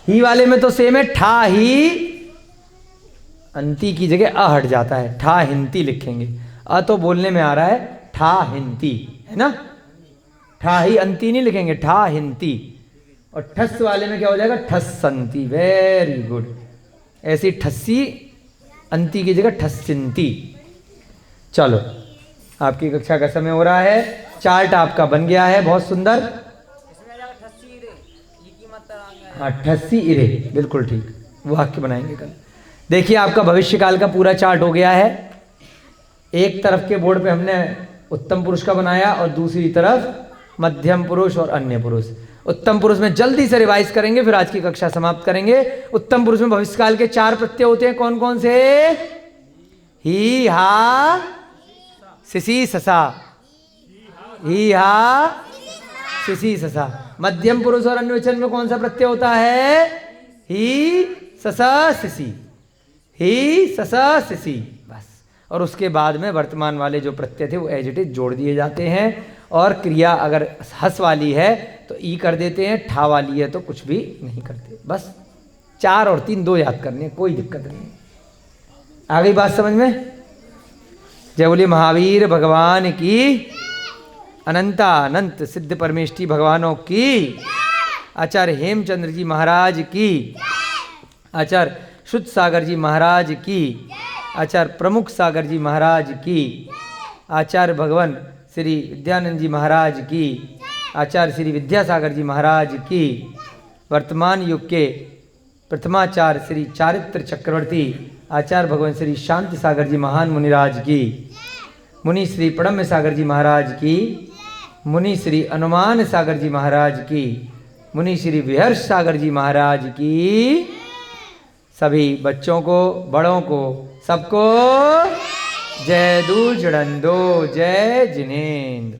ही वाले में तो सेम है, ठा ही अंति की जगह अ हट जाता है, ठा हिंती लिखेंगे। अ तो बोलने में आ रहा है, ठा हिंती, है ना? ठा ही अंति नहीं लिखेंगे, ठा हिंती। और ठस वाले में क्या हो जाएगा? ठसंती। Very good. ऐसी ठस्सी अंति की जगह ठसिंती। चलो, आपकी कक्षा का समय हो रहा है, चार्ट आपका बन गया है, बहुत सुंदर। हाँ, ठस्सी इरे, बिल्कुल ठीक, वाक्य बनाएंगे कल। देखिए आपका भविष्य काल का पूरा चार्ट हो गया है। एक तरफ के बोर्ड पे हमने उत्तम पुरुष का बनाया और दूसरी तरफ मध्यम पुरुष और अन्य पुरुष। उत्तम पुरुष में जल्दी से रिवाइज करेंगे, फिर आज की कक्षा समाप्त करेंगे। उत्तम पुरुष में भविष्यकाल के 4 प्रत्यय होते हैं, कौन कौन से? ही हा सिसी ससा, ही हा सिसी ससा। मध्यम पुरुष और अन्य वचन में कौन सा प्रत्यय होता है? ही ससा सिसी, ही ससा सिसी, बस। और उसके बाद में वर्तमान वाले जो प्रत्यय थे वो एज इट इज जोड़ दिए जाते हैं, और क्रिया अगर हस वाली है तो ई कर देते हैं, ठा वाली है तो कुछ भी नहीं करते। बस 4 और 3 2 याद करने, कोई दिक्कत नहीं। आ गई बात समझ में? जय बोलिए महावीर भगवान की, अनंता अनंत सिद्ध परमेष्टि भगवानों की, आचार्य हेमचंद्र जी महाराज की, आचार्य शुद्ध सागर जी महाराज की, आचार्य प्रमुख सागर जी महाराज की, आचार्य भगवान श्री विद्यानंद जी महाराज की, आचार्य श्री विद्यासागर जी महाराज की, वर्तमान युग के प्रथमाचार्य श्री चारित्र चक्रवर्ती आचार्य भगवान श्री शांति सागर जी महान मुनिराज की, मुनि श्री प्रणम्य सागर जी महाराज की, मुनि श्री अनुमान सागर जी महाराज की, मुनि श्री विहर्ष सागर जी महाराज की, सभी बच्चों को, बड़ों को, सबको जय दूजड़ंदो, जय जिनेन्द्र।